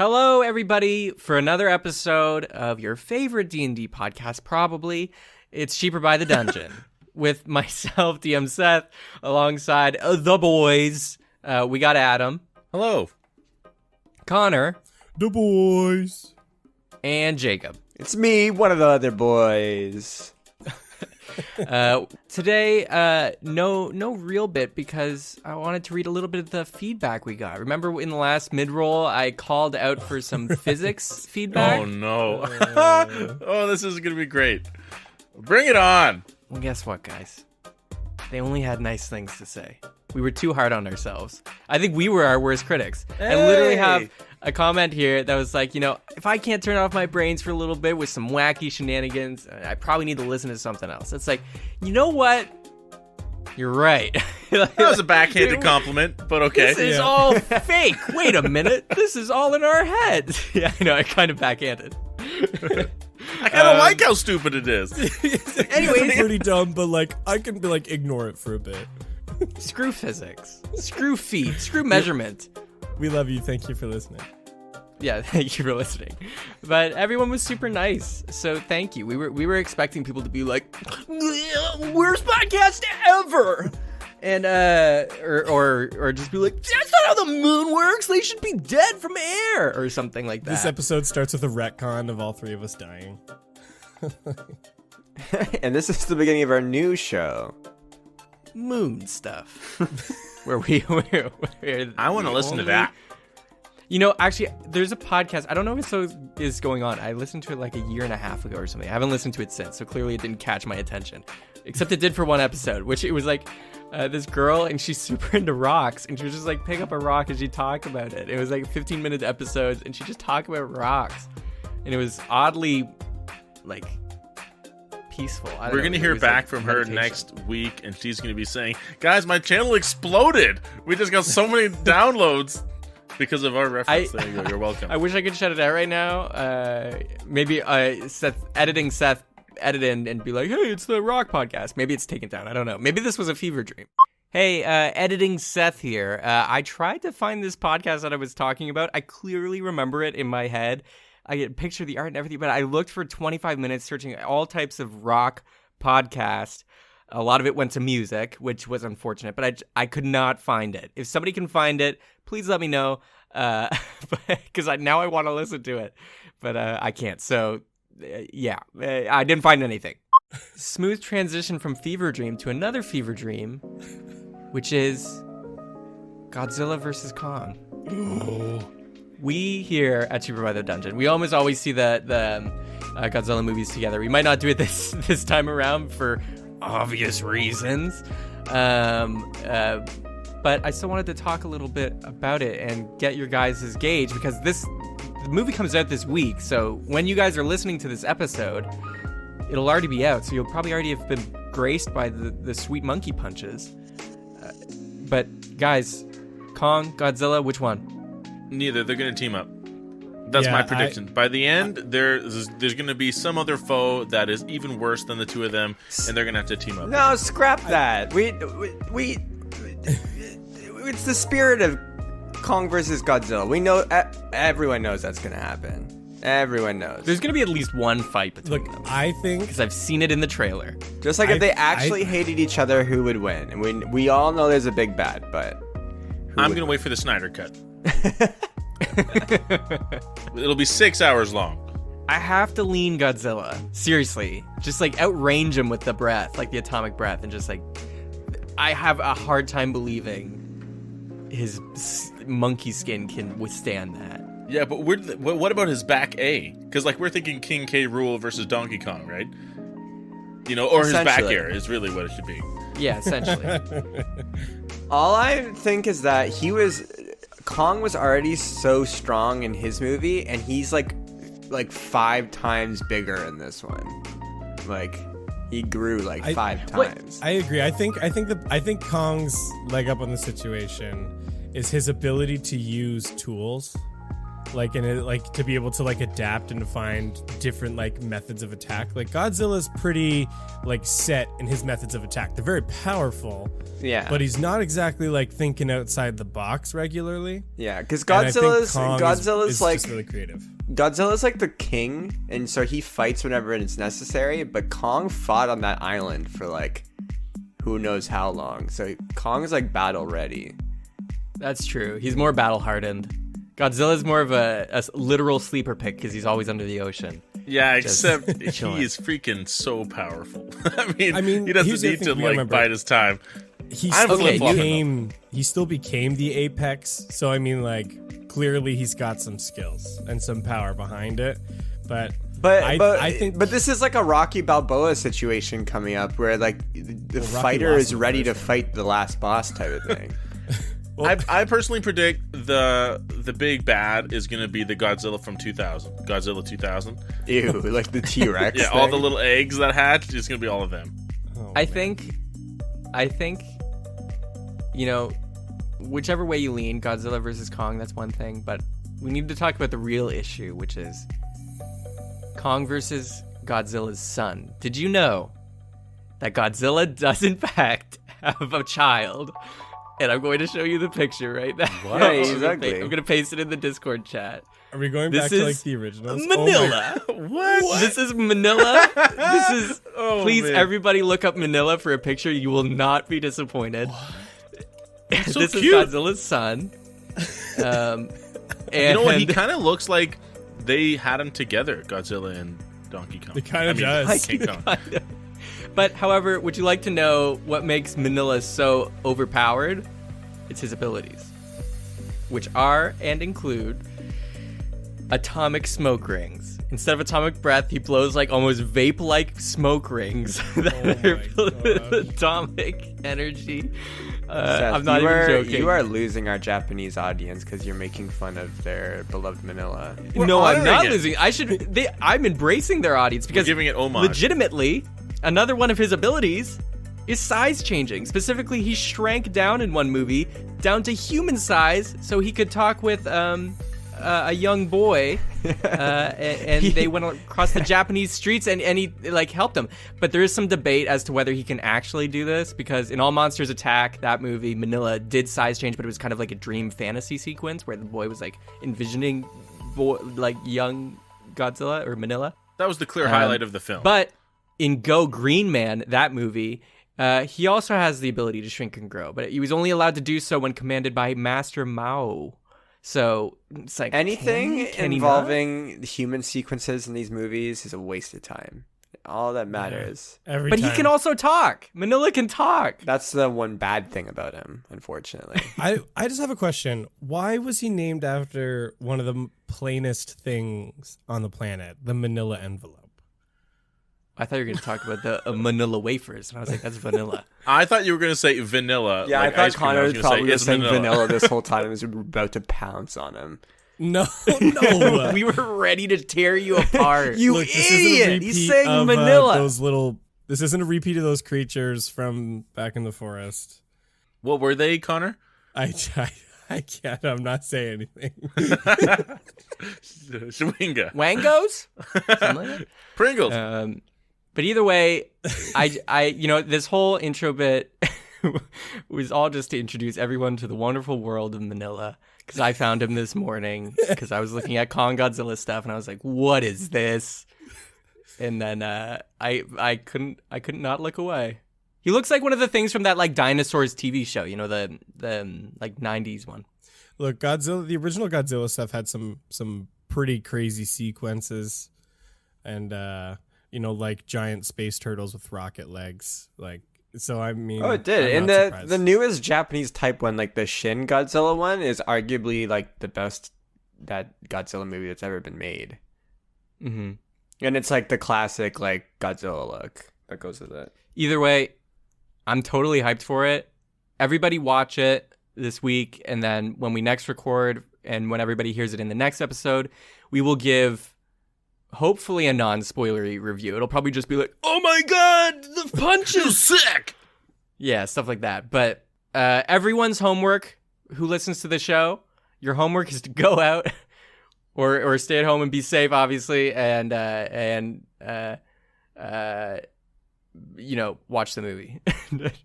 Hello, everybody, for another episode of your favorite D&D podcast, probably. It's Cheaper by the Dungeon, with myself, DM Seth, alongside the boys. We got Adam. Hello. Connor. The boys. And Jacob. It's me, one of the other boys. Today, no real bit because I wanted to read a little bit of the feedback we got. Remember in the last mid-roll, I called out for some physics feedback? Oh, no. Oh, this is going to be great. Bring it on. Well, guess what, guys? They only had nice things to say. We were too hard on ourselves. I think we were our worst critics. Hey. I literally have a comment here that was like, if I can't turn off my brains for a little bit with some wacky shenanigans, I probably need to listen to something else. It's like, you know what? You're right. That was a backhanded compliment, but okay. This is all fake. Wait a minute. This is all in our head. Yeah, I know. I kind of backhanded. I kind of like how stupid it is. Anyway, it's pretty dumb, but I can ignore it for a bit. Screw physics. Screw feet. Screw measurement. We love you. Thank you for listening. Yeah, thank you for listening. But everyone was super nice, so thank you. We were expecting people to be like, worst podcast ever, and or just be like, that's not how the moon works. They should be dead from air or something like that. This episode starts with a retcon of all three of us dying. And this is the beginning of our new show. Moon stuff. where I want to listen to that. Actually, there's a podcast. I don't know if this is going on. I listened to it like a year and a half ago or something. I haven't listened to it since, so clearly it didn't catch my attention. Except it did for one episode, which it was like this girl, and she's super into rocks, and she was just like pick up a rock and she'd talk about it. It was like 15-minute episodes, and she just talked about rocks, and it was oddly like peaceful. We're going to hear back from her next week, and she's going to be saying, guys, my channel exploded. We just got so many downloads because of our reference. There you go. You're welcome. I wish I could shut it out right now. Maybe Seth edit in and be like, hey, it's the Rock podcast. Maybe it's taken down. I don't know. Maybe this was a fever dream. Hey, editing Seth here. I tried to find this podcast that I was talking about. I clearly remember it in my head. I get picture the art and everything, but I looked for 25 minutes searching all types of rock podcast. A lot of it went to music, which was unfortunate, but I could not find it. If somebody can find it, please let me know, because now I want to listen to it, but I can't. So, I didn't find anything. Smooth transition from fever dream to another fever dream, which is Godzilla vs. Kong. We here at Cheaper by the Dungeon, we almost always see the Godzilla movies together. We might not do it this time around for obvious reasons, but I still wanted to talk a little bit about it and get your guys' gauge, because the movie comes out this week, so when you guys are listening to this episode, it'll already be out, so you'll probably already have been graced by the sweet monkey punches. But guys, Kong, Godzilla, which one? Neither. They're going to team up. That's my prediction. By the end, there's going to be some other foe that is even worse than the two of them, and they're going to have to team up. No, scrap that. We it's the spirit of Kong versus Godzilla. We know, everyone knows that's going to happen. Everyone knows. There's going to be at least one fight between them. I think, because I've seen it in the trailer. Just like if they actually hated each other, who would win? And we all know there's a big bad, but I'm going to wait for the Snyder Cut. It'll be 6 hours long. I have to lean Godzilla. Seriously. Just outrange him with the breath, like the atomic breath, and just I have a hard time believing his monkey skin can withstand that. Yeah, but what about his back A? Because we're thinking King K. Rool versus Donkey Kong, right? Or his back air is really what it should be. Yeah, essentially. All I think is that Kong was already so strong in his movie, and he's like 5 times bigger in this one. He grew 5 times. I agree. I think Kong's leg up on the situation is his ability to use tools. like and it, like to be able to like adapt and to find different like methods of attack. Like Godzilla's pretty like set in his methods of attack. They're very powerful. Yeah. But he's not exactly like thinking outside the box regularly. Yeah, because And I think Godzilla's Kong is like just really creative. Godzilla's like the king, and so he fights whenever it's necessary. But Kong fought on that island for like who knows how long. So Kong is like battle ready. That's true. He's more battle hardened. Godzilla's more of a literal sleeper pick because he's always under the ocean. Yeah, Just except he chilling. is freaking so powerful. I mean, here's he the doesn't need thing to we like remember. bide his time. He I'm still flip-flopping he still became the apex. So I mean, like clearly he's got some skills and some power behind it. But I think this is like a Rocky Balboa situation coming up where like the Rocky fighter lost is in the ready to first fight the last boss type of thing. I personally predict the big bad is gonna be the Godzilla from 2000, Godzilla 2000. Ew, like the T-Rex. Yeah, all the little eggs that hatched. It's gonna be all of them. oh, I man. think, you know, whichever way you lean, Godzilla versus Kong, that's one thing. But we need to talk about the real issue, which is Kong versus Godzilla's son. Did you know that Godzilla does in fact have a child? And I'm going to show you the picture right now. Yeah, exactly. I'm going to paste it in the Discord chat. Are we going This back to like is the originals? Manila. What? This is Manila. This is. Oh, please, man. everybody, look up Manila for a picture. You will not be disappointed. So this cute. is Godzilla's son. And You know what? He kind of looks like they had him together, Godzilla and Donkey Kong. It kinda does. King Kong. But, however, would you like to know what makes Manila so overpowered? It's his abilities, which are and include atomic smoke rings. Instead of atomic breath, he blows like almost vape-like smoke rings that are filled with atomic energy. Seth, I'm not you even are, joking. You are losing our Japanese audience because you're making fun of their beloved Manila. No, I'm not honoring it. losing. I'm embracing their audience because giving it homage. legitimately, another one of his abilities is size changing. Specifically, he shrank down in one movie down to human size so he could talk with a young boy, and they went across the Japanese streets and he like helped him. But there is some debate as to whether he can actually do this because in All Monsters Attack, that movie, Manila did size change, but it was kind of like a dream fantasy sequence where the boy was like envisioning like young Godzilla or Manila. That was the clear highlight of the film. But in Go Green Man, that movie, he also has the ability to shrink and grow, but he was only allowed to do so when commanded by Master Mao. So it's like Anything can he involving human sequences in these movies is a waste of time. All that matters. Every but time. he can also talk. Manila can talk. That's the one bad thing about him, unfortunately. I just have a question. Why was he named after one of the plainest things on the planet, the Manila envelope? I thought you were going to talk about the Manila wafers, and I was like, that's vanilla. I thought you were going to say vanilla. Yeah, like I thought ice cream. Connor was gonna probably it's saying vanilla this whole time and was about to pounce on him. No, no. We were ready to tear you apart. You Look, this isn't a idiot! repeat He's saying of, Manila. those little. This isn't a repeat of those creatures from back in the forest. What were they, Connor? I can't. I'm not saying anything. Schwinga. Wangos? Something like that? Pringles. But either way, I this whole intro bit was all just to introduce everyone to the wonderful world of Manila. Because I found him this morning because I was looking at Kong Godzilla stuff and I was like, "What is this?" And then I couldn't not look away. He looks like one of the things from that like dinosaurs TV show, you know, the like 90s one. Look, Godzilla. The original Godzilla stuff had some pretty crazy sequences, and like giant space turtles with rocket legs. Like, so I mean, Oh, it did. I'm And not the surprised. newest Japanese type one, like the Shin Godzilla one, is arguably like the best that Godzilla movie that's ever been made. Mm-hmm. And it's like the classic like Godzilla look that goes with it. Either way, I'm totally hyped for it. Everybody watch it this week, and then when we next record and when everybody hears it in the next episode, we will give hopefully a non-spoilery review. It'll probably just be like, "Oh my god, the punches!" Sick. Yeah, stuff like that. But everyone's homework who listens to the show, your homework is to go out, or stay at home and be safe, obviously, and watch the movie.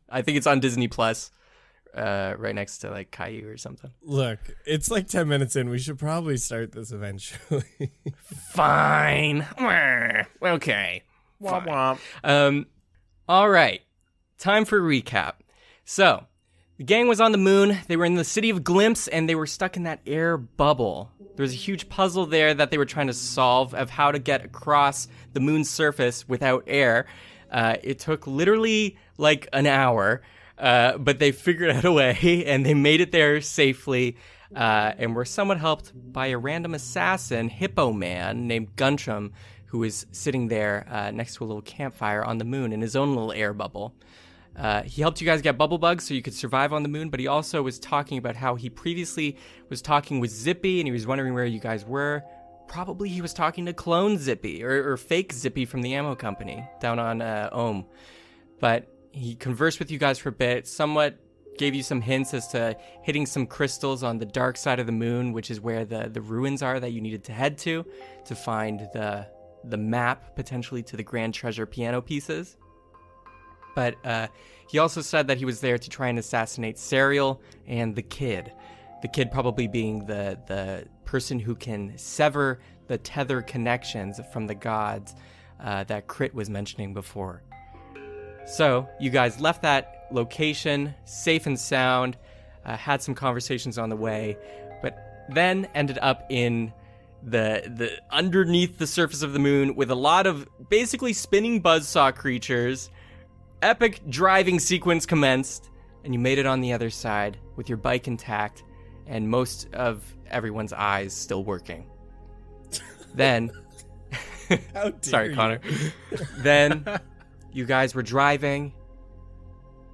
I think it's on Disney Plus, right next to like Caillou or something. Look, it's like 10 minutes in. We should probably start this eventually. Fine. Okay. Womp womp. All right. Time for a recap. So, the gang was on the moon. They were in the city of Glimpse, and they were stuck in that air bubble. There was a huge puzzle there that they were trying to solve of how to get across the moon's surface without air. It took literally like an hour, but they figured out a way, and they made it there safely, and were somewhat helped by a random assassin, Hippo Man, named Guntram, who was sitting there next to a little campfire on the moon in his own little air bubble. He helped you guys get bubble bugs so you could survive on the moon, but he also was talking about how he previously was talking with Zippy, and he was wondering where you guys were. Probably he was talking to clone Zippy, or fake Zippy from the ammo company down on Ohm. But he conversed with you guys for a bit, somewhat gave you some hints as to hitting some crystals on the dark side of the moon, which is where the ruins are that you needed to head to find the map, potentially, to the Grand Treasure piano pieces. But he also said that he was there to try and assassinate Serial and the Kid. The Kid probably being the person who can sever the tether connections from the gods that Crit was mentioning before. So you guys left that location safe and sound, had some conversations on the way, but then ended up in the underneath the surface of the moon with a lot of basically spinning buzzsaw creatures. Epic driving sequence commenced, and you made it on the other side with your bike intact and most of everyone's eyes still working. Then, sorry, Connor. Then you guys were driving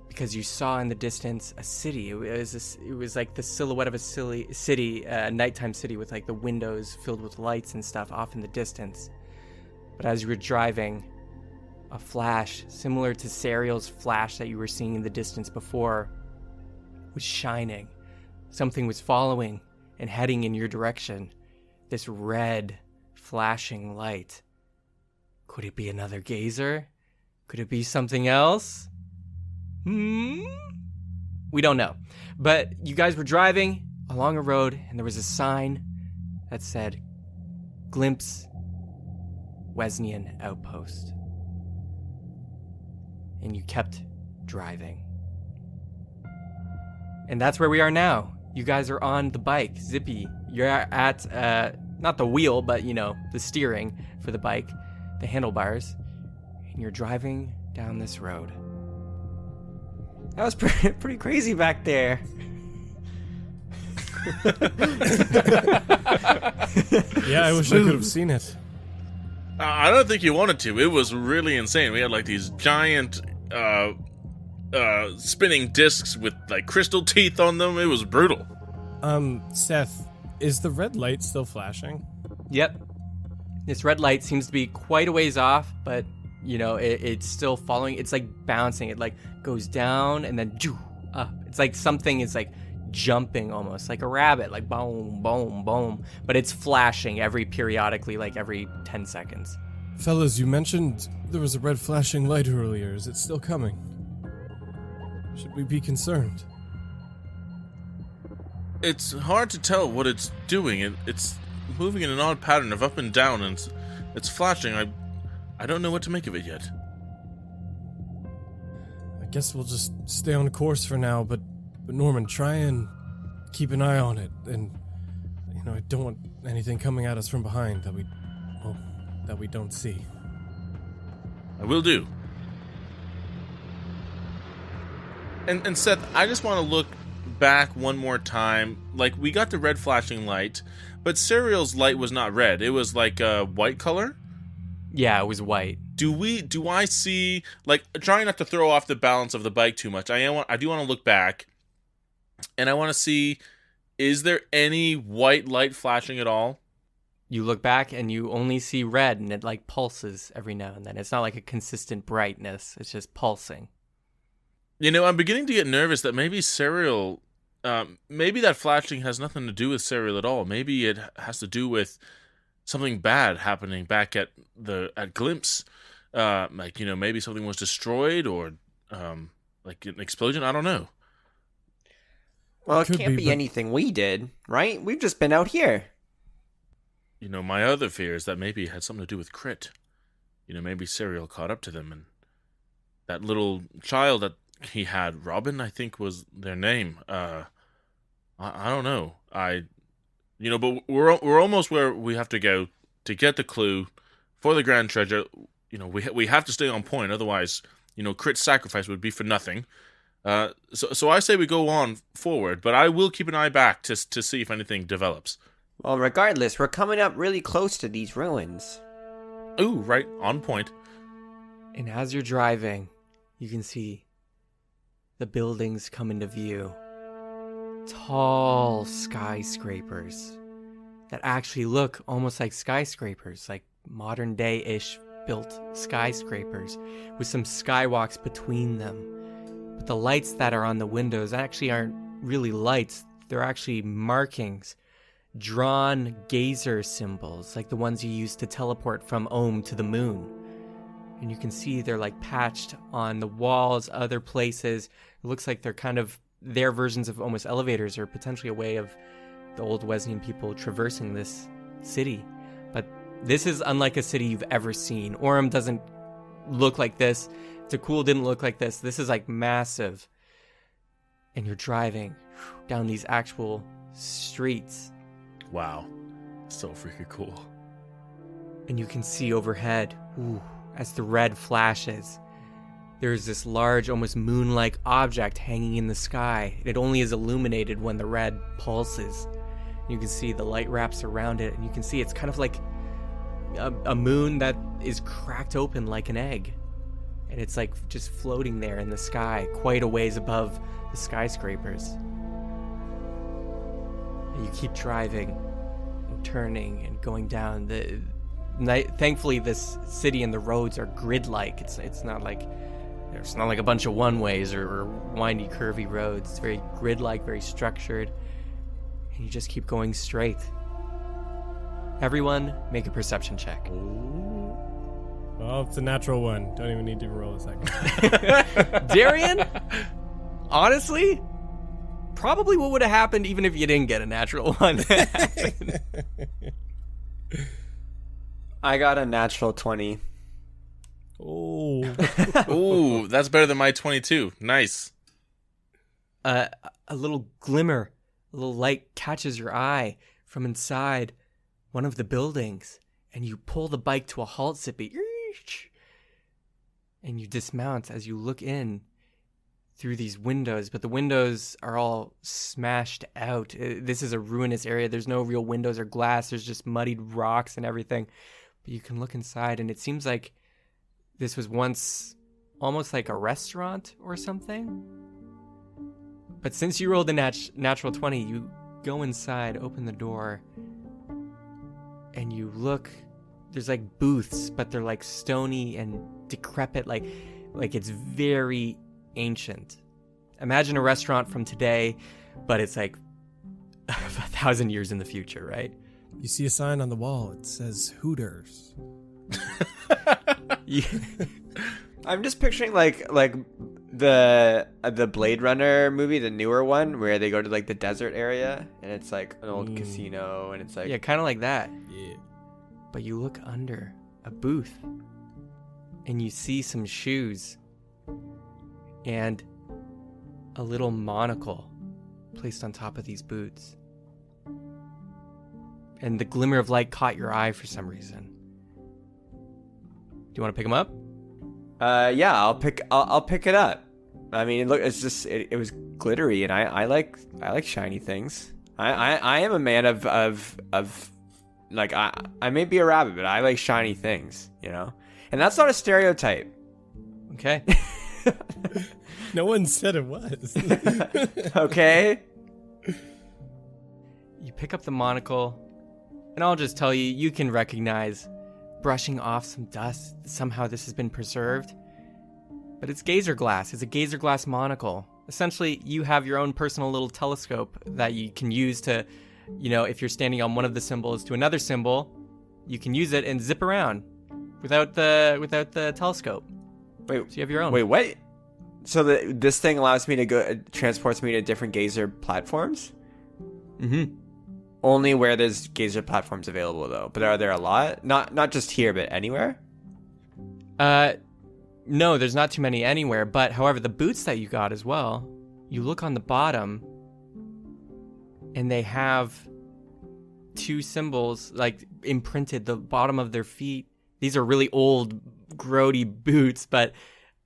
because you saw in the distance a city. It was like the silhouette of a city, a nighttime city with like the windows filled with lights and stuff off in the distance. But as you were driving, a flash, similar to Serial's flash that you were seeing in the distance before, was shining. Something was following and heading in your direction. This red, flashing light. Could it be another gazer? Could it be something else? We don't know. But you guys were driving along a road, and there was a sign that said, Glimpse Wesnian Outpost. And you kept driving. And that's where we are now. You guys are on the bike. Zippy, you're at, not the wheel, but, the steering for the bike, the handlebars. And you're driving down this road. That was pretty crazy back there. Yeah, I wish I could have seen it. I don't think you wanted to. It was really insane. We had like these giant spinning discs with like crystal teeth on them. It was brutal. Seth, is the red light still flashing? Yep. This red light seems to be quite a ways off, but it's still following. It's like bouncing. It like goes down and then up. It's like something is like jumping almost like a rabbit, like boom, boom, boom. But it's flashing periodically, like every 10 seconds. Fellas, you mentioned there was a red flashing light earlier. Is it still coming? Should we be concerned? It's hard to tell what it's doing. It's moving in an odd pattern of up and down, and it's flashing. I don't know what to make of it yet. I guess we'll just stay on course for now, but Norman, try and keep an eye on it, and I don't want anything coming at us from behind that we don't see. I will do. And Seth, I just want to look back one more time. Like, we got the red flashing light, but Serial's light was not red. It was like a white color. Yeah, it was white. Do I see, like, trying not to throw off the balance of the bike too much. I do want to look back, and I want to see, is there any white light flashing at all? You look back and you only see red, and it like pulses every now and then. It's not like a consistent brightness. It's just pulsing. I'm beginning to get nervous that maybe Serial maybe that flashing has nothing to do with Serial at all. Maybe it has to do with something bad happening back at Glimpse. Like, maybe something was destroyed or like an explosion. I don't know. Well, it Could can't be, be but- anything we did, right? We've just been out here. My other fear is that maybe it had something to do with Crit. Maybe Serial caught up to them, and that little child that he had, Robin, I think was their name. I don't know. But we're almost where we have to go to get the clue for the grand treasure. We have to stay on point, otherwise, Crit's sacrifice would be for nothing. So I say we go on forward, but I will keep an eye back to see if anything develops. Well, regardless, we're coming up really close to these ruins. Ooh, right, on point. And as you're driving, you can see the buildings come into view. Tall skyscrapers that actually look almost like skyscrapers, like modern day-ish built skyscrapers with some skywalks between them. But the lights that are on the windows actually aren't really lights. They're actually markings, drawn gazer symbols, like the ones you use to teleport from Ohm to the moon. And you can see they're like patched on the walls, other places. It looks like they're kind of their versions of almost elevators, or potentially a way of the old Wesleyan people traversing this city. But this is unlike a city you've ever seen. Orem doesn't look like this. Takul didn't look like this. This is like massive. And you're driving down these actual streets. Wow. So freaking cool. And you can see overhead, as the red flashes, there's this large, almost moon-like object hanging in the sky. It only is illuminated when the red pulses. You can see the light wraps around it, and you can see it's kind of like a moon that is cracked open like an egg. And it's like just floating there in the sky, quite a ways above the skyscrapers. And you keep driving and turning and going down. Thankfully, this city and the roads are grid-like. It's not like a bunch of one-ways or windy, curvy roads. It's very grid-like, very structured. And you just keep going straight. Everyone, make a perception check. Well, it's a natural one. Don't even need to roll a second. Darian, honestly, probably what would have happened even if you didn't get a natural one. I got a natural 20. Oh. Ooh, that's better than my 22. Nice. A little glimmer, a little light catches your eye from inside one of the buildings, and you pull the bike to a halt, Zippy. And you dismount as you look in through these windows, but the windows are all smashed out. This is a ruinous area. There's no real windows or glass. There's just muddied rocks and everything. But you can look inside, and it seems like this was once almost like a restaurant or something. But since you rolled a natural 20, you go inside, open the door, and you look. There's like booths, but they're like stony and decrepit, like it's very ancient. Imagine a restaurant from today, but it's like 1,000 years in the future, right? You see a sign on the wall. It says Hooters. I'm just picturing like the Blade Runner movie, the newer one, where they go to like the desert area and it's like an old casino and it's like Yeah, kind of like that. Yeah. But you look under a booth and you see some shoes and a little monocle placed on top of these boots. And the glimmer of light caught your eye for some reason. Do you want to pick them up? yeah, I'll pick it up. I mean, look, it's just it was glittery, and I like shiny things. I am a man of like I may be a rabbit, but I like shiny things, and that's not a stereotype. Okay. No one said it was. Okay. You pick up the monocle, and I'll just tell you, you can recognize brushing off some dust. Somehow this has been preserved. But it's gazer glass. It's a gazer glass monocle. Essentially, you have your own personal little telescope that you can use to, if you're standing on one of the symbols to another symbol, you can use it and zip around without the telescope. Wait, so you have your own. Wait, what? So this thing allows me to transports me to different geyser platforms? Mm-hmm. Only where there's geyser platforms available, though. But are there a lot? Not just here, but anywhere? No, there's not too many anywhere. But however, the boots that you got as well, you look on the bottom, and they have 2 symbols like imprinted the bottom of their feet. These are really old, grody boots, but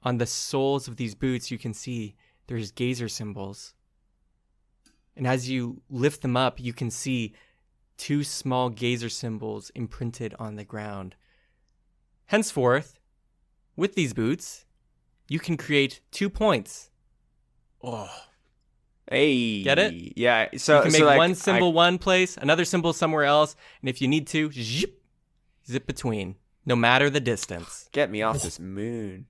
on the soles of these boots, you can see there's geyser symbols. And as you lift them up, you can see 2 small geyser symbols imprinted on the ground. Henceforth, with these boots, you can create 2 points. Oh. Hey. Get it? Yeah. So you can make one symbol one place, another symbol somewhere else, and if you need to, zip between, no matter the distance. Get me off this moon.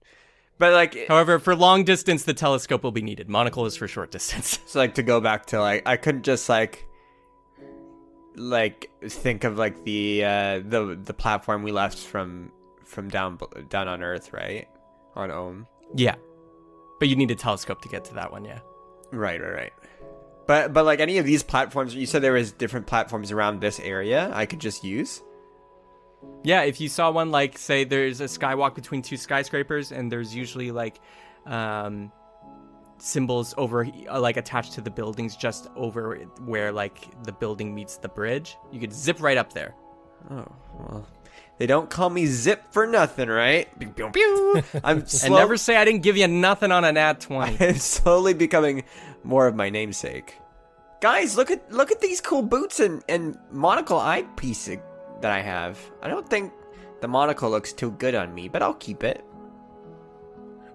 But however, for long distance, the telescope will be needed. Monocle is for short distance. So to go back to I couldn't just think of the platform we left from down on Earth, right? On Ohm. Yeah, but you need a telescope to get to that one. Yeah. Right. But any of these platforms, you said there was different platforms around this area I could just use. Yeah, if you saw one, say there's a skywalk between 2 skyscrapers, and there's usually symbols over attached to the buildings just over where the building meets the bridge. You could zip right up there. Oh, well. They don't call me Zip for nothing, right? Pew, pew, pew. And never say I didn't give you nothing on a nat 20. I'm slowly becoming more of my namesake. Guys, look at these cool boots and monocle eyepiece that I have. I don't think the monocle looks too good on me, but I'll keep it.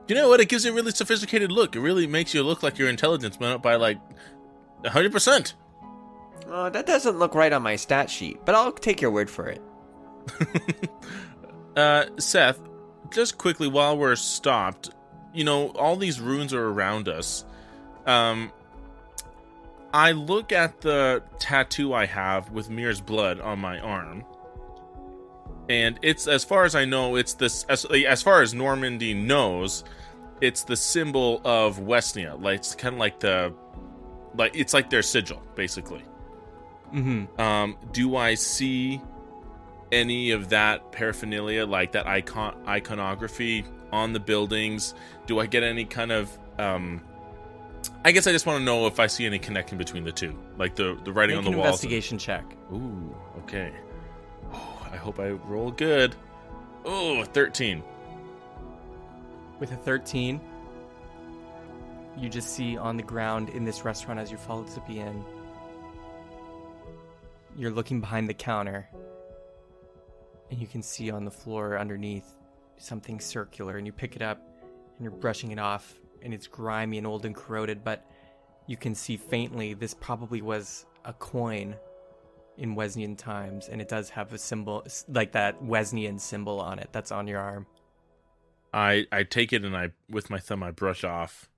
You know what? It gives you a really sophisticated look. It really makes you look like your intelligence went up by 100%. Oh, that doesn't look right on my stat sheet, but I'll take your word for it. Seth, just quickly while we're stopped, all these runes are around us. I look at the tattoo I have with Mir's blood on my arm. And it's, as far as I know, it's this, as far as Normandy knows, it's the symbol of Westnia. It's kind of it's like their sigil, basically. Mm-hmm. Do I see any of that paraphernalia, like that iconography on the buildings? Do I get any kind of, I guess I just want to know if I see any connection between the two, like the writing on the walls. Investigation check. Ooh, okay. I hope I roll good. Oh, 13. With a 13, you just see on the ground in this restaurant as you follow Zippy in, you're looking behind the counter, and you can see on the floor underneath something circular, and you pick it up, and you're brushing it off, and it's grimy and old and corroded, but you can see faintly this probably was a coin in Wesnian times, and it does have a symbol, like that Wesnian symbol on it that's on your arm. I take it and with my thumb I brush off,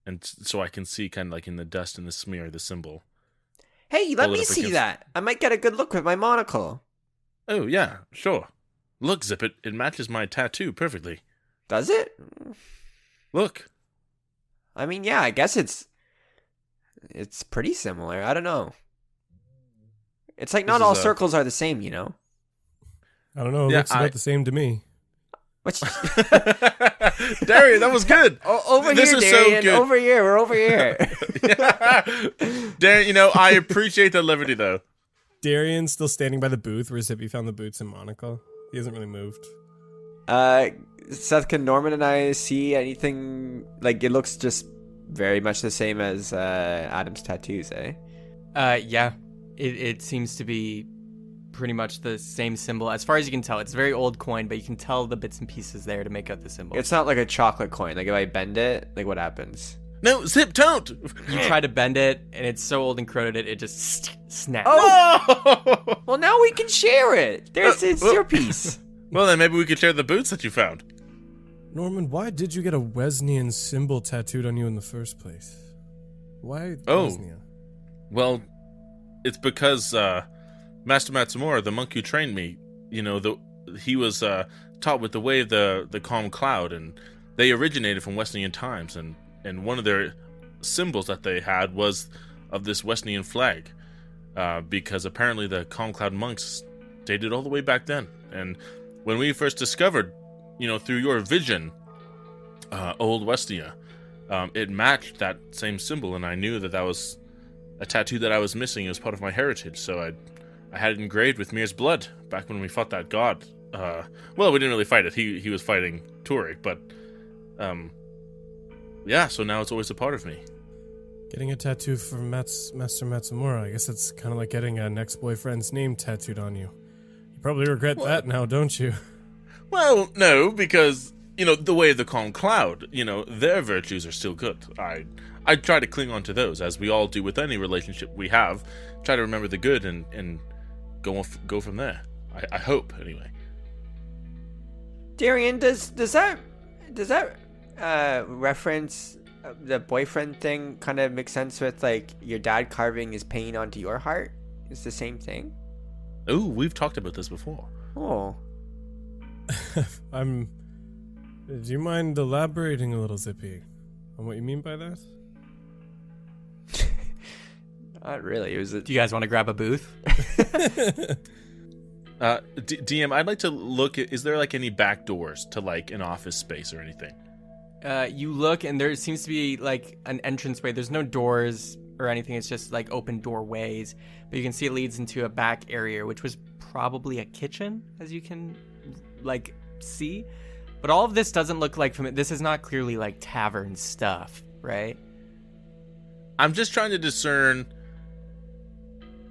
and so I can see kind of in the dust and the smear the symbol. Hey, let me see that. I might get a good look with my monocle. Oh yeah, sure. Look, Zip, it matches my tattoo perfectly. Does it? Look. I mean, yeah, I guess it's pretty similar. I don't know. It's not all circles are the same, I don't know. It looks about the same to me. What's Darian, that was good. Over this here, Darian. So over here. We're over here. Darian, I appreciate the liberty, though. Darian's still standing by the booth where Zippy found the boots and monocle. He hasn't really moved. Seth, can Norman and I see anything? It looks just very much the same as Adam's tattoos, eh? Yeah. It seems to be pretty much the same symbol. As far as you can tell, it's a very old coin, but you can tell the bits and pieces there to make up the symbol. It's not like a chocolate coin. If I bend it, what happens? No, Zip, don't! You try to bend it, and it's so old and corroded, it just snaps. Oh! Well, now we can share it. It's your piece. Well, then maybe we could share the boots that you found. Norman, why did you get a Wesleyan symbol tattooed on you in the first place? Why Oh. Wesleyan? Well, it's because Master Matsumura, the monk who trained me, he was taught with the way of the calm cloud, and they originated from Wesleyan times, and one of their symbols that they had was of this Wesleyan flag, because apparently the calm cloud monks dated all the way back then. And when we first discovered, through your vision, old Westia, it matched that same symbol, and I knew that was a tattoo that I was missing. It was part of my heritage, so I had it engraved with Mir's blood back when we fought that god. Well, we didn't really fight it. He was fighting Turik, but yeah. So now it's always a part of me. Getting a tattoo from Master Matsumura, I guess it's kind of like getting an ex-boyfriend's name tattooed on you. You probably regret that now, don't you? Well, no, because the way of the calm cloud, their virtues are still good. I try to cling on to those, as we all do with any relationship we have. Try to remember the good and go from there. I hope, anyway. Darian, does that reference the boyfriend thing kind of make sense with like your dad carving his pain onto your heart? It's the same thing. Oh, we've talked about this before. Oh. Do you mind elaborating a little, Zippy, on what you mean by that? Not really. It was Do you guys want to grab a booth? DM, I'd like to look at, is there like any back doors to like an office space or anything? You look, and there seems to be like an entranceway. There's no doors or anything. It's just like open doorways. But you can see it leads into a back area, which was probably a kitchen, as you can like see. But all of this doesn't look like this is not clearly like tavern stuff, right? I'm just trying to discern,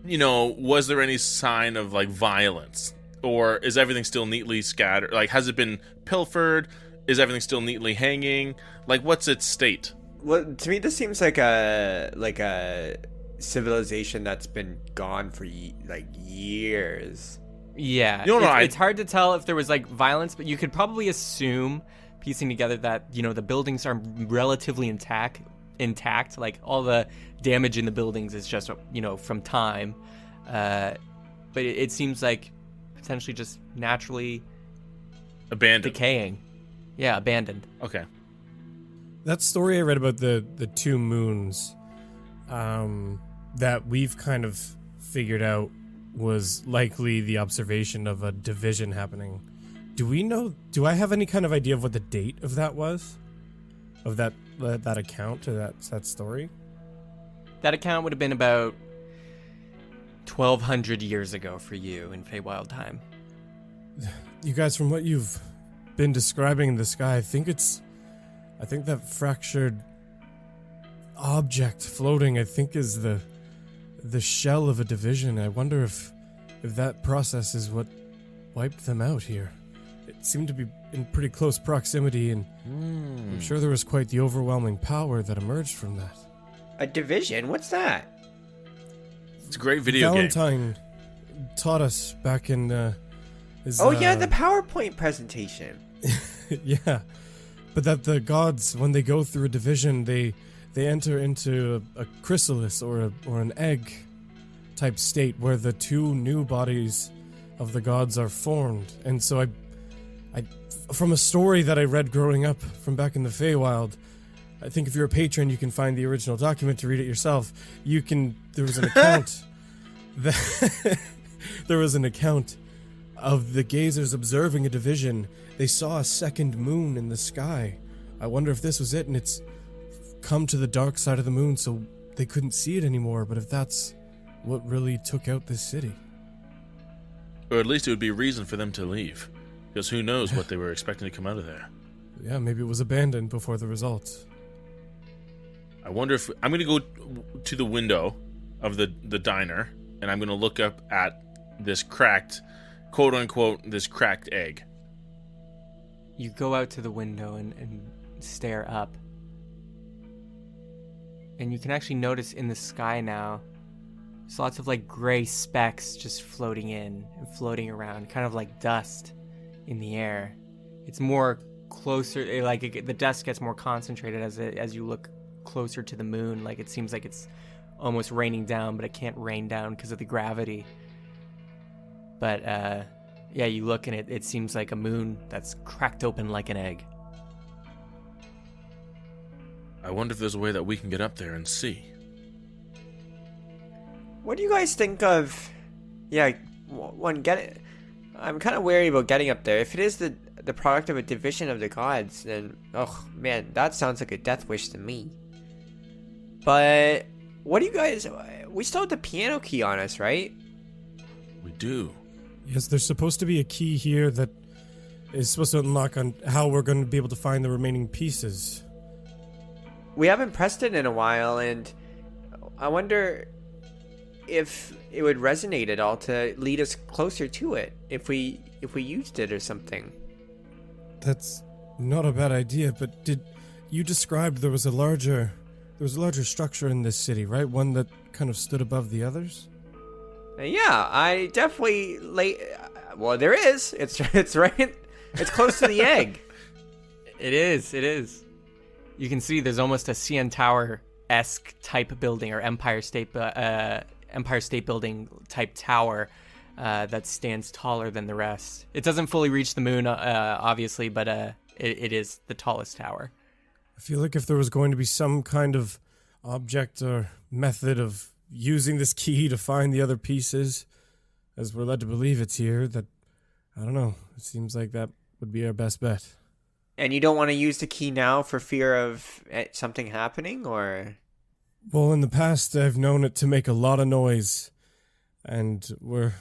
was there any sign of like violence, or is everything still neatly scattered? Like, has it been pilfered? Is everything still neatly hanging? Like, what's its state? Well, to me, this seems like a civilization that's been gone for years. Yeah, it's hard to tell if there was like violence, but you could probably assume, piecing together that the buildings are relatively intact. Like all the damage in the buildings is just from time, but it seems like potentially just naturally Abandoned. decaying. Yeah, abandoned. Okay. That story I read about the two moons, that we've kind of figured out was likely the observation of a division happening. Do I have any kind of idea of what the date of that was? Of that account, or that story? That account would have been about 1,200 years ago for you in Feywild time. You guys, from what you've been describing in the sky, I think that fractured object floating, is the shell of a division. I wonder if that process is what wiped them out here. It seemed to be in pretty close proximity, and I'm sure there was quite the overwhelming power that emerged from that. A division? What's that? It's a great video game. Valentine taught us back in his, Yeah, the PowerPoint presentation. yeah, but that the gods, when they go through a division, they enter into a chrysalis or an egg type state where the two new bodies of the gods are formed. And so I from a story that I read growing up from back in the Feywild, I think if you're a patron, you can find the original document to read it yourself. There was an account there was an account of the gazers observing a division. They saw a second moon in the sky. I wonder if this was it, and it's come to the dark side of the moon, so they couldn't see it anymore. But if that's what really took out this city, or at least it would be a reason for them to leave, because who knows what they were expecting to come out of there. Yeah, maybe it was abandoned before the results. I wonder if I'm going to go to the window of the diner, and I'm going to look up at this cracked, quote unquote, this cracked egg. You go out to the window and stare up. And you can actually notice in the sky now, there's lots of like gray specks just floating in and floating around, kind of like dust in the air. It's more closer, the dust gets more concentrated as you look closer to the moon. Like it seems like it's almost raining down, but it can't rain down because of the gravity. But yeah, you look and it seems like a moon that's cracked open like an egg. I wonder if there's a way that we can get up there and see. What do you guys think of? Yeah, I'm kind of wary about getting up there. If it is the product of a division of the gods, then oh man, that sounds like a death wish to me. But what do you guys? We still have the piano key on us, right? We do. Yes, there's supposed to be a key here that is supposed to unlock on how we're going to be able to find the remaining pieces. We haven't pressed it in a while, and I wonder if it would resonate at all to lead us closer to it if we used it or something. That's not a bad idea, but did you described there was a larger structure in this city, right? One that kind of stood above the others? Yeah, I definitely well, there is. It's right. It's close to the egg. It is. You can see there's almost a CN Tower-esque type building, or Empire State Building type tower that stands taller than the rest. It doesn't fully reach the moon, obviously, but it is the tallest tower. I feel like if there was going to be some kind of object or method of using this key to find the other pieces, as we're led to believe it's here, that, I don't know, it seems like that would be our best bet. And you don't want to use the key now for fear of something happening, or? Well, in the past, I've known it to make a lot of noise, and we're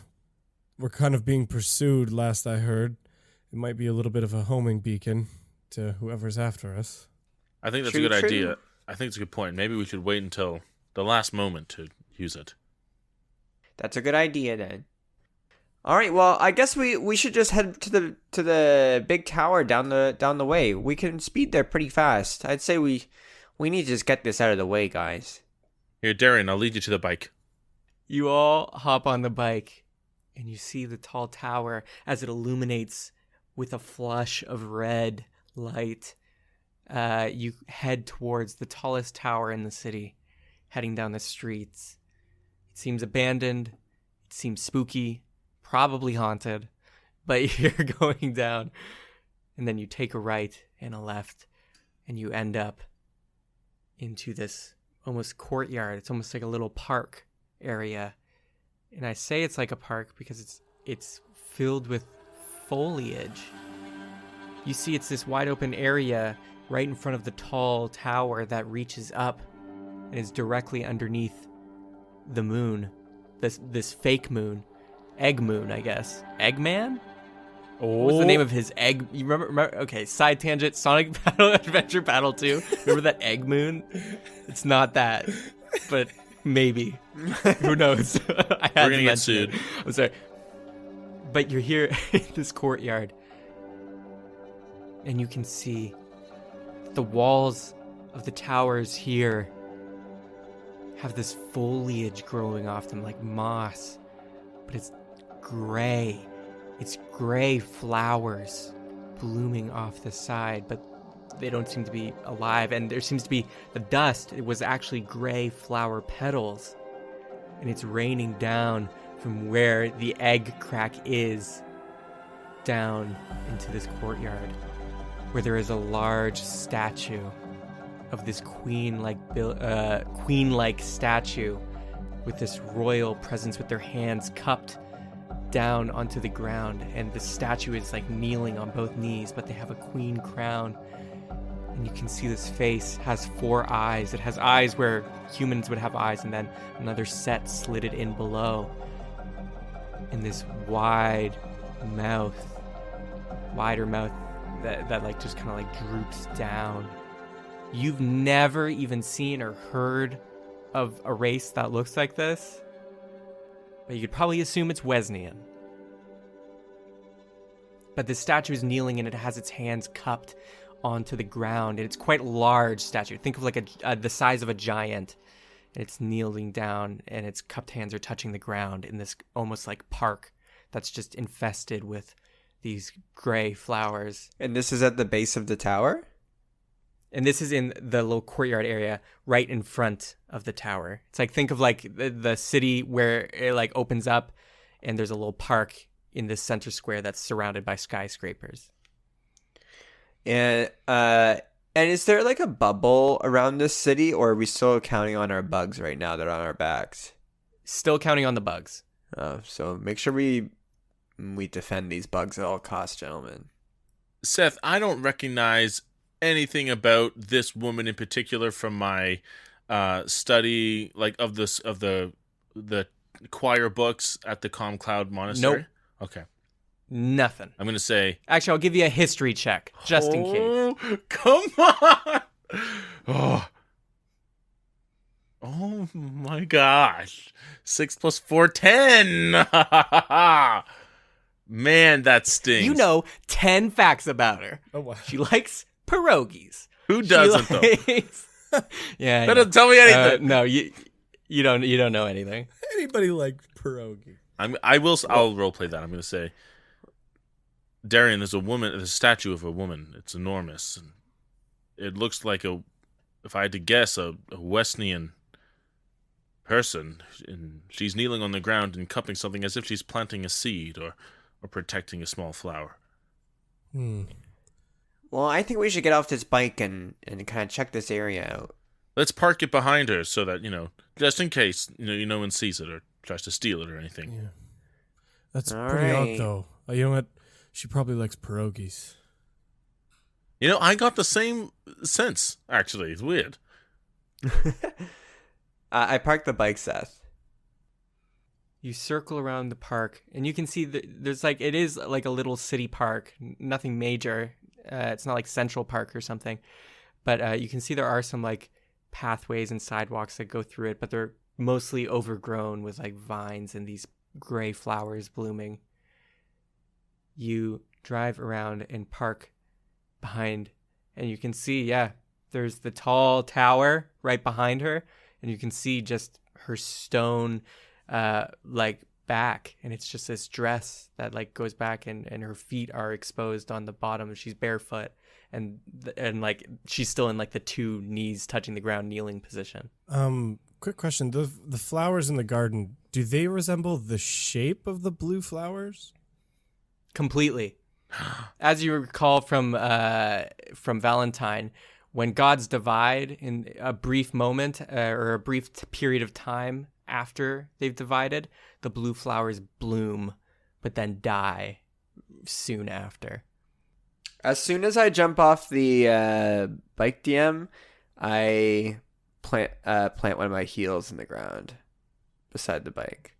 kind of being pursued, last I heard. It might be a little bit of a homing beacon to whoever's after us. I think that's a good idea. I think it's a good point. Maybe we should wait until the last moment to use it. That's a good idea, then. All right, well, I guess we should just head to the big tower down the way. We can speed there pretty fast. I'd say we need to just get this out of the way, guys. Here, Darian, I'll lead you to the bike. You all hop on the bike, and you see the tall tower as it illuminates with a flush of red light. You head towards the tallest tower in the city, heading down the streets. It seems abandoned. It seems spooky. Probably haunted, but you're going down, and then you take a right and a left, and you end up into this almost courtyard. It's almost like a little park area, and I say it's like a park because it's filled with foliage. You see, it's this wide open area right in front of the tall tower that reaches up and is directly underneath the moon, this fake moon. Egg Moon, I guess. Eggman? Oh. What was the name of his egg? You remember? Okay, side tangent. Sonic Battle Adventure Battle 2. Remember that Egg Moon? It's not that, but maybe. Who knows? We're gonna get sued. I'm sorry. But you're here in this courtyard, and you can see the walls of the towers here have this foliage growing off them like moss, but it's gray. It's gray flowers blooming off the side, but they don't seem to be alive. And there seems to be the dust. It was actually gray flower petals. And it's raining down from where the egg crack is down into this courtyard, where there is a large statue of this queen-like statue with this royal presence with their hands cupped down onto the ground, and the statue is like kneeling on both knees, but they have a queen crown, and you can see this face has 4 eyes. It has eyes where humans would have eyes, and then another set slitted in below, and this wider mouth that like just kind of like droops down. You've never even seen or heard of a race that looks like this, but you could probably assume it's Wesnian. But this statue is kneeling, and it has its hands cupped onto the ground, and it's quite a large statue. Think of like the size of a giant, and it's kneeling down, and its cupped hands are touching the ground in this almost like park that's just infested with these gray flowers. And this is at the base of the tower? And this is in the little courtyard area right in front of the tower. It's like, think of like the city where it like opens up and there's a little park in this center square that's surrounded by skyscrapers. And is there like a bubble around this city, or are we still counting on our bugs right now that are on our backs? Still counting on the bugs. So make sure we defend these bugs at all costs, gentlemen. Seth, I don't recognize anything about this woman in particular from my study, like of the choir books at the Calm Cloud Monastery. Nope. Okay. Nothing. I'm gonna say. Actually, I'll give you a history check just in case. Come on. Oh my gosh. 6 + 4, 10. Man, that stings. You know 10 facts about her. Oh wow. She likes pierogies. Who doesn't though? Yeah. That doesn't tell me anything. No, you don't know anything. Anybody like pierogi? I'll roleplay that. I'm gonna say, Darian, there's a statue of a woman. It's enormous, and it looks like if I had to guess, a Wesnian person, and she's kneeling on the ground and cupping something as if she's planting a seed or protecting a small flower. Well, I think we should get off this bike and kind of check this area out. Let's park it behind her so that, just in case, no one sees it or tries to steal it or anything. Yeah. That's All pretty right. odd, though. You know what? She probably likes pierogies. I got the same sense, actually. It's weird. I parked the bike, Seth. You circle around the park, and you can see there's like, it is like a little city park, nothing major. It's not like Central Park or something, but you can see there are some like pathways and sidewalks that go through it, but they're mostly overgrown with like vines and these gray flowers blooming. You drive around and park behind, and you can see, there's the tall tower right behind her, and you can see just her stone like back, and it's just this dress that like goes back, and her feet are exposed on the bottom. She's barefoot, and like she's still in like the two knees touching the ground kneeling position. Quick question: the flowers in the garden, do they resemble the shape of the blue flowers? Completely. As you recall from Valentine, when gods divide in a brief moment or a brief period of time after they've divided, the blue flowers bloom, but then die soon after. As soon as I jump off the bike DM, I plant one of my heels in the ground beside the bike.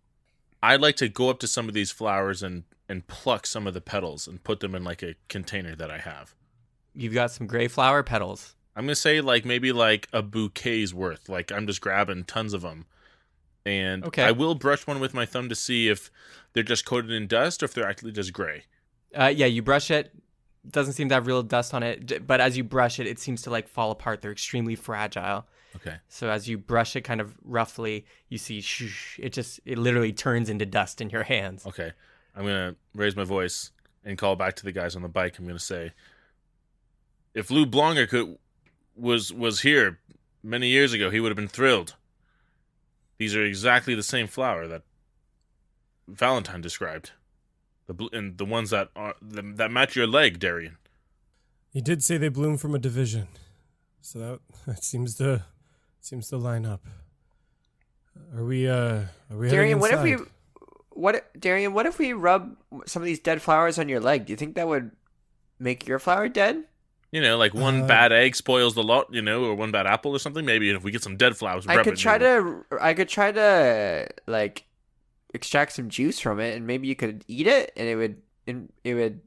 I'd like to go up to some of these flowers and pluck some of the petals and put them in like a container that I have. You've got some gray flower petals. I'm going to say maybe like a bouquet's worth. Like I'm just grabbing tons of them. And Okay. I will brush one with my thumb to see if they're just coated in dust or if they're actually just gray. You brush it. Doesn't seem to have real dust on it, but as you brush it, it seems to like fall apart. They're extremely fragile. Okay. So as you brush it kind of roughly, you see it literally turns into dust in your hands. Okay. I'm going to raise my voice and call back to the guys on the bike. I'm going to say, if Lou Blanca was here many years ago, he would have been thrilled. These are exactly the same flower that Valentine described. The ones that match your leg, Darian. He did say they bloom from a division, so that seems to line up. Are we Darian, heading inside? What if we rub some of these dead flowers on your leg? Do you think that would make your flower dead? Like one bad egg spoils the lot, or one bad apple or something. Maybe if we get some dead flowers, I could try to like extract some juice from it, and maybe you could eat it, and it would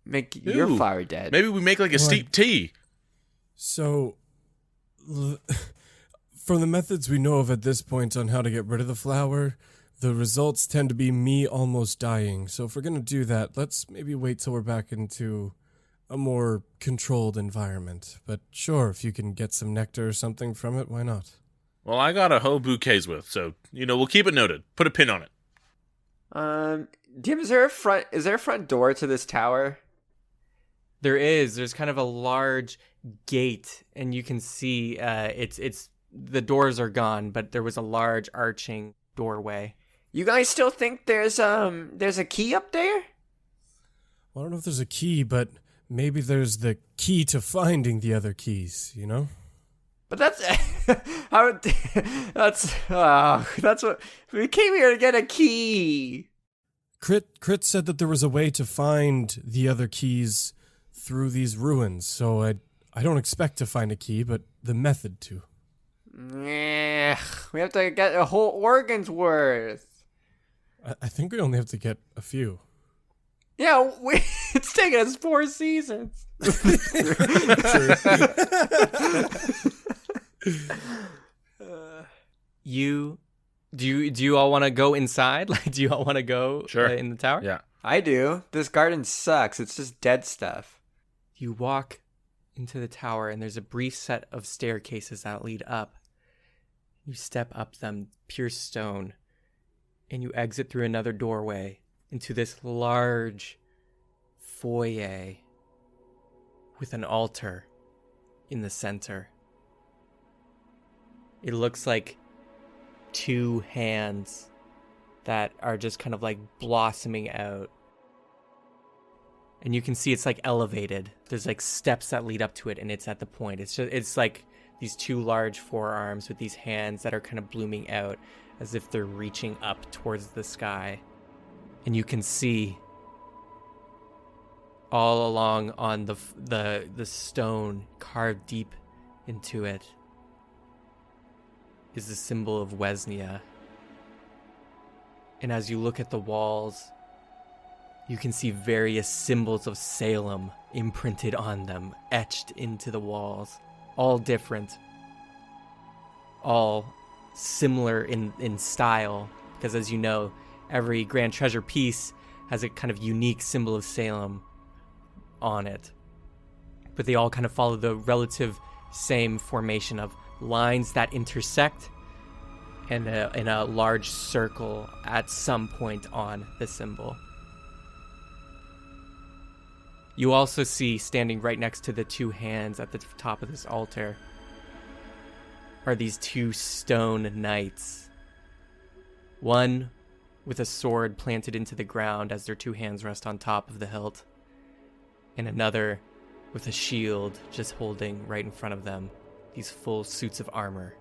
make your flower dead. Maybe we make like a steep tea. So, from the methods we know of at this point on how to get rid of the flower, the results tend to be me almost dying. So if we're going to do that, let's maybe wait till we're back into a more controlled environment. But sure, if you can get some nectar or something from it, why not? Well, I got a whole bouquet's worth, so, we'll keep it noted. Put a pin on it. Dim, is there a front door to this tower? There's kind of a large gate, and you can see it's the doors are gone, but there was a large arching doorway. You guys still think there's a key up there? Well, I don't know if there's a key, but maybe there's the key to finding the other keys, you know? But that's that's what we came here to get, a key. Crit said that there was a way to find the other keys through these ruins, so I don't expect to find a key, but the method to. Yeah, we have to get a whole organ's worth. I think we only have to get a few. Yeah, it's taken us 4 seasons. Do you all want to go inside? Like, do you all want to go in the tower? Yeah. I do. This garden sucks. It's just dead stuff. You walk into the tower, and there's a brief set of staircases that lead up. You step up them, pure stone, and you exit through another doorway into this large foyer with an altar in the center. It looks like 2 hands that are just kind of like blossoming out. And you can see it's like elevated. There's like steps that lead up to it, and it's at the point. It's like these 2 large forearms with these hands that are kind of blooming out as if they're reaching up towards the sky. And you can see all along on the stone carved deep into it is the symbol of Wesnia. And as you look at the walls, you can see various symbols of Salem imprinted on them, etched into the walls. All different. All similar in style. Because as you know, every Grand Treasure piece has a kind of unique symbol of Salem on it. But they all kind of follow the relative same formation of lines that intersect and in a large circle at some point on the symbol. You also see, standing right next to the 2 hands at the top of this altar, are these 2 stone knights. One with a sword planted into the ground as their 2 hands rest on top of the hilt, and another with a shield just holding right in front of them these full suits of armor.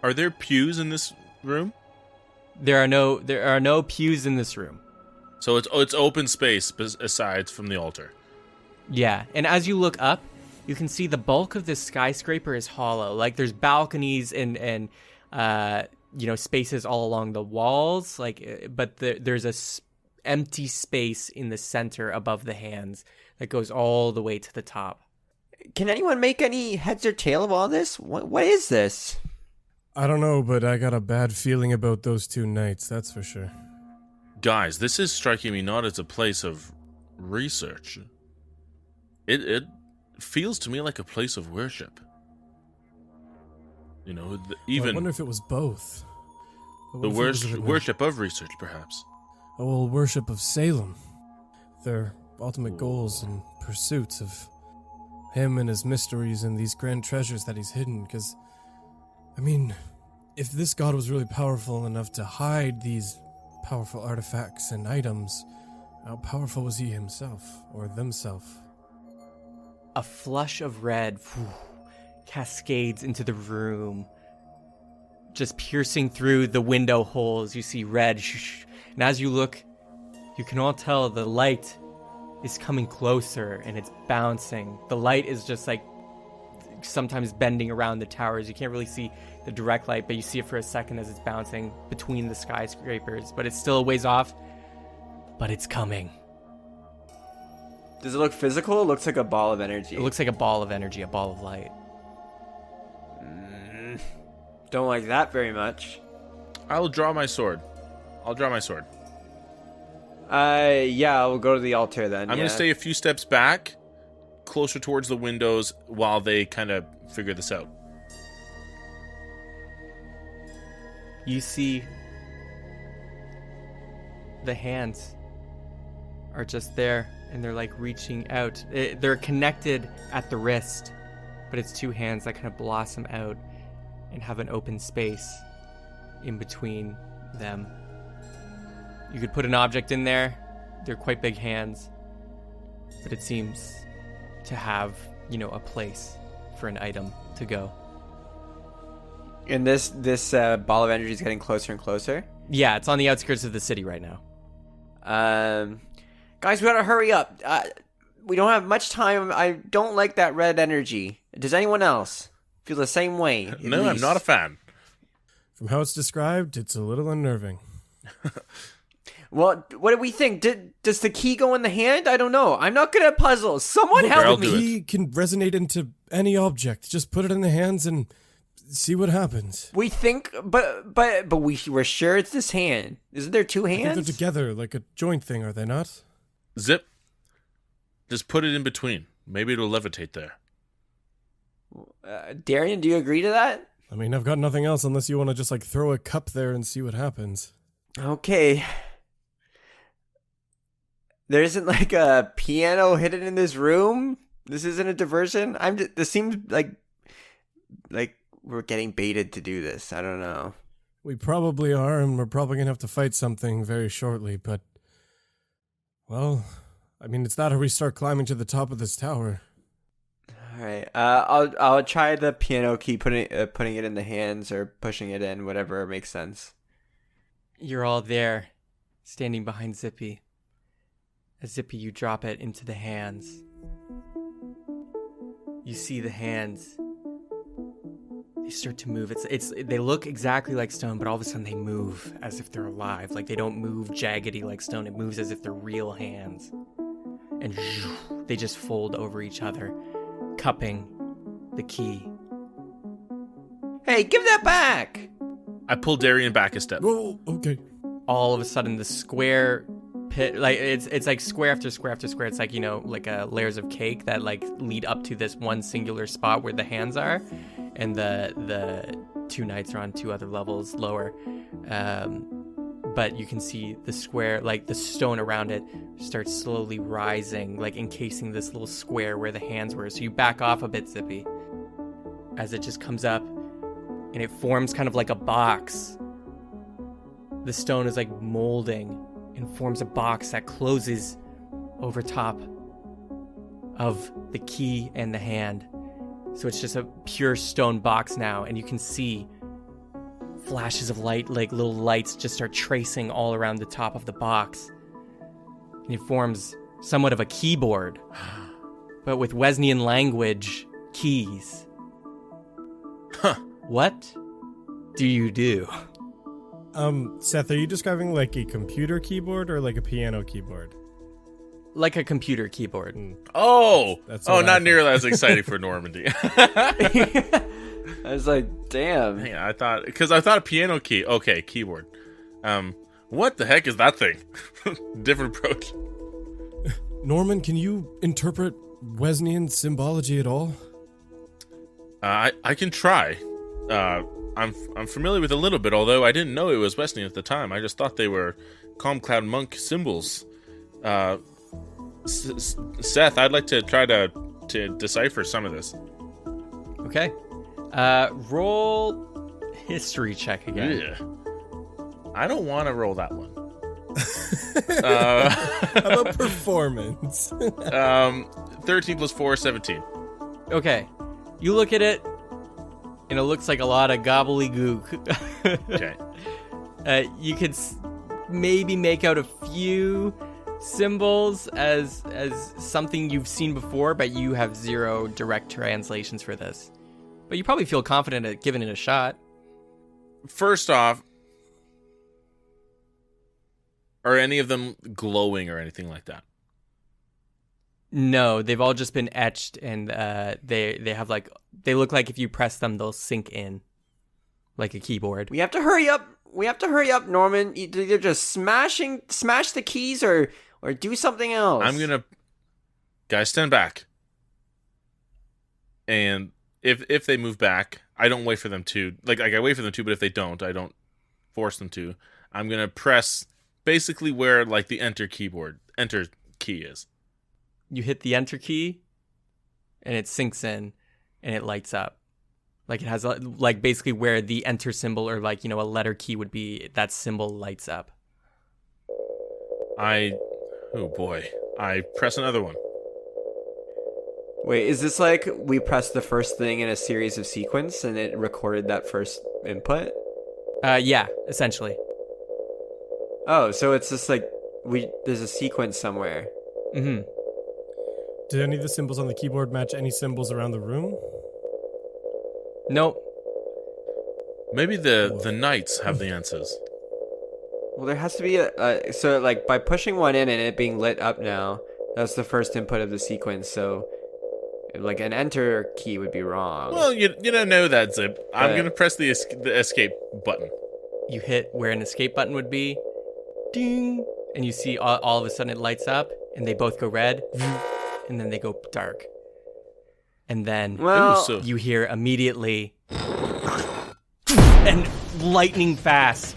Are there pews in this room? There are no pews in this room. So it's open space aside from the altar. Yeah, and as you look up, you can see the bulk of this skyscraper is hollow. Like, there's balconies and spaces all along the walls. But there's a empty space in the center above the hands that goes all the way to the top. Can anyone make any heads or tail of all this? What is this? I don't know, but I got a bad feeling about those 2 knights, that's for sure. Guys, this is striking me not as a place of research. It feels to me like a place of worship. You know, I wonder if it was both. The worship of research, perhaps. Well, worship of Salem. Their ultimate goals and pursuits of him and his mysteries and these grand treasures that he's hidden. Because, I mean, if this god was really powerful enough to hide these powerful artifacts and items, how powerful was he himself or themselves? A flush of red cascades into the room, just piercing through the window holes. You see red, and as you look, you can all tell the light is coming closer and it's bouncing. The light is just like sometimes bending around the towers. You can't really see the direct light, but you see it for a second as it's bouncing between the skyscrapers. But it's still a ways off, but it's coming. Does it look physical? It looks like a ball of energy. It looks like a ball of energy, a ball of light. Don't like that very much. I'll draw my sword. Yeah, we'll go to the altar then. I'm going to stay a few steps back, closer towards the windows, while they kind of figure this out. You see the hands are just there, and they're like reaching out. They're connected at the wrist, but it's two hands that kind of blossom out and have an open space in between them. You could put an object in there. They're quite big hands, but it seems to have, a place for an item to go. And this ball of energy is getting closer and closer. Yeah, it's on the outskirts of the city right now. Guys, we gotta hurry up. We don't have much time. I don't like that red energy. Does anyone else feel the same way? No, I'm not a fan. From how it's described, it's a little unnerving. Well, what do we think? Does the key go in the hand? I don't know. I'm not good at puzzles. Someone help me. The key can resonate into any object. Just put it in the hands and see what happens. We think, but we're sure it's this hand. Isn't there two I think hands? they're together, like a joint thing, are they not? Zip. Just put it in between. Maybe it'll levitate there. Darian, do you agree to that? I mean, I've got nothing else unless you want to just like throw a cup there and see what happens. Okay. There isn't like a piano hidden in this room. This isn't a diversion. This seems like we're getting baited to do this. I don't know. We probably are, and we're probably gonna have to fight something very shortly. But, well, I mean, it's that or we start climbing to the top of this tower. All right. I'll try the piano key, putting it in the hands or pushing it in, whatever makes sense. You're all there, standing behind Zippy. As Zippy, you drop it into the hands. You see the hands. They start to move. They look exactly like stone, but all of a sudden they move as if they're alive. Like they don't move jaggedy like stone. It moves as if they're real hands. And they just fold over each other, cupping the key. Hey, give that back! I pull Darian back a step. Oh, okay. All of a sudden, the square pit, like it's like square after square after square. It's like, like layers of cake that like lead up to this one singular spot where the hands are, and the two knights are on two other levels lower. But you can see the square, like the stone around it starts slowly rising, like encasing this little square where the hands were. So you back off a bit, Zippy, as it just comes up and it forms kind of like a box. The stone is like molding and forms a box that closes over top of the key and the hand. So it's just a pure stone box now, and you can see flashes of light, like little lights just start tracing all around the top of the box. And it forms somewhat of a keyboard, but with Wesnian language keys. Huh. What do you do? Seth, are you describing like a computer keyboard or like a piano keyboard? Like a computer keyboard. Oh! That's Oh, what I not nearly thought. as exciting for Normandy. I was like, damn. Yeah, I thought a piano key. Okay, keyboard. What the heck is that thing? Different approach. Norman, can you interpret Wesnian symbology at all? I can try. I'm familiar with a little bit, although I didn't know it was Wesnian at the time. I just thought they were Calm Cloud Monk symbols. Seth, I'd like to try to decipher some of this. Okay. Roll history check again. Yeah. I don't want to roll that one. How about performance? 13 plus 4, 17. Okay. You look at it, and it looks like a lot of gobbledygook. Okay. You could maybe make out a few symbols as something you've seen before, but you have zero direct translations for this. But you probably feel confident at giving it a shot. First off, are any of them glowing or anything like that? No, they've all just been etched, and they have like, they look like if you press them, they'll sink in, like a keyboard. We have to hurry up. Norman. Either just smash the keys or do something else. Guys, stand back. And if they move back, I don't wait for them to. Like I wait for them to, but if they don't, I don't force them to. I'm gonna press basically where like the enter key is. You hit the enter key, and it sinks in, and it lights up. Like it has like basically where the enter symbol or like, you know, a letter key would be, that symbol lights up. Oh boy. I press another one. Wait, is this like we pressed the first thing in a series of sequence and it recorded that first input? Yeah, essentially. Oh, so it's just like there's a sequence somewhere. Mm-hmm. Did any of the symbols on the keyboard match any symbols around the room? Nope. Maybe the knights have the answers. Well, there has to be so like by pushing one in and it being lit up now, that's the first input of the sequence. So like an enter key would be wrong. Well, you don't know that, Zip. I'm gonna press the escape button. You hit where an escape button would be, ding, and you see all of a sudden it lights up, and they both go red, and then they go dark. And then you hear immediately, and lightning fast,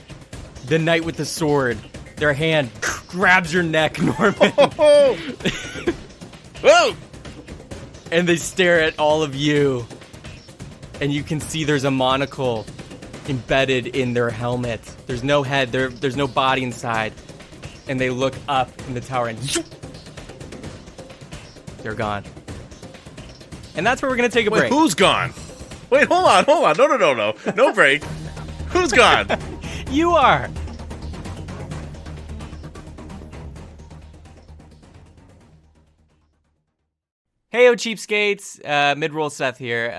the knight with the sword, their hand grabs your neck, Norman. Whoa! And they stare at all of you, and you can see there's a monocle embedded in their helmet. There's no head, there's no body inside. And they look up in the tower and they're gone. And that's where we're gonna take a break. Wait, who's gone? Wait, hold on. No. No break. Who's gone? You are. Heyo, cheapskates. Mid-roll Seth here.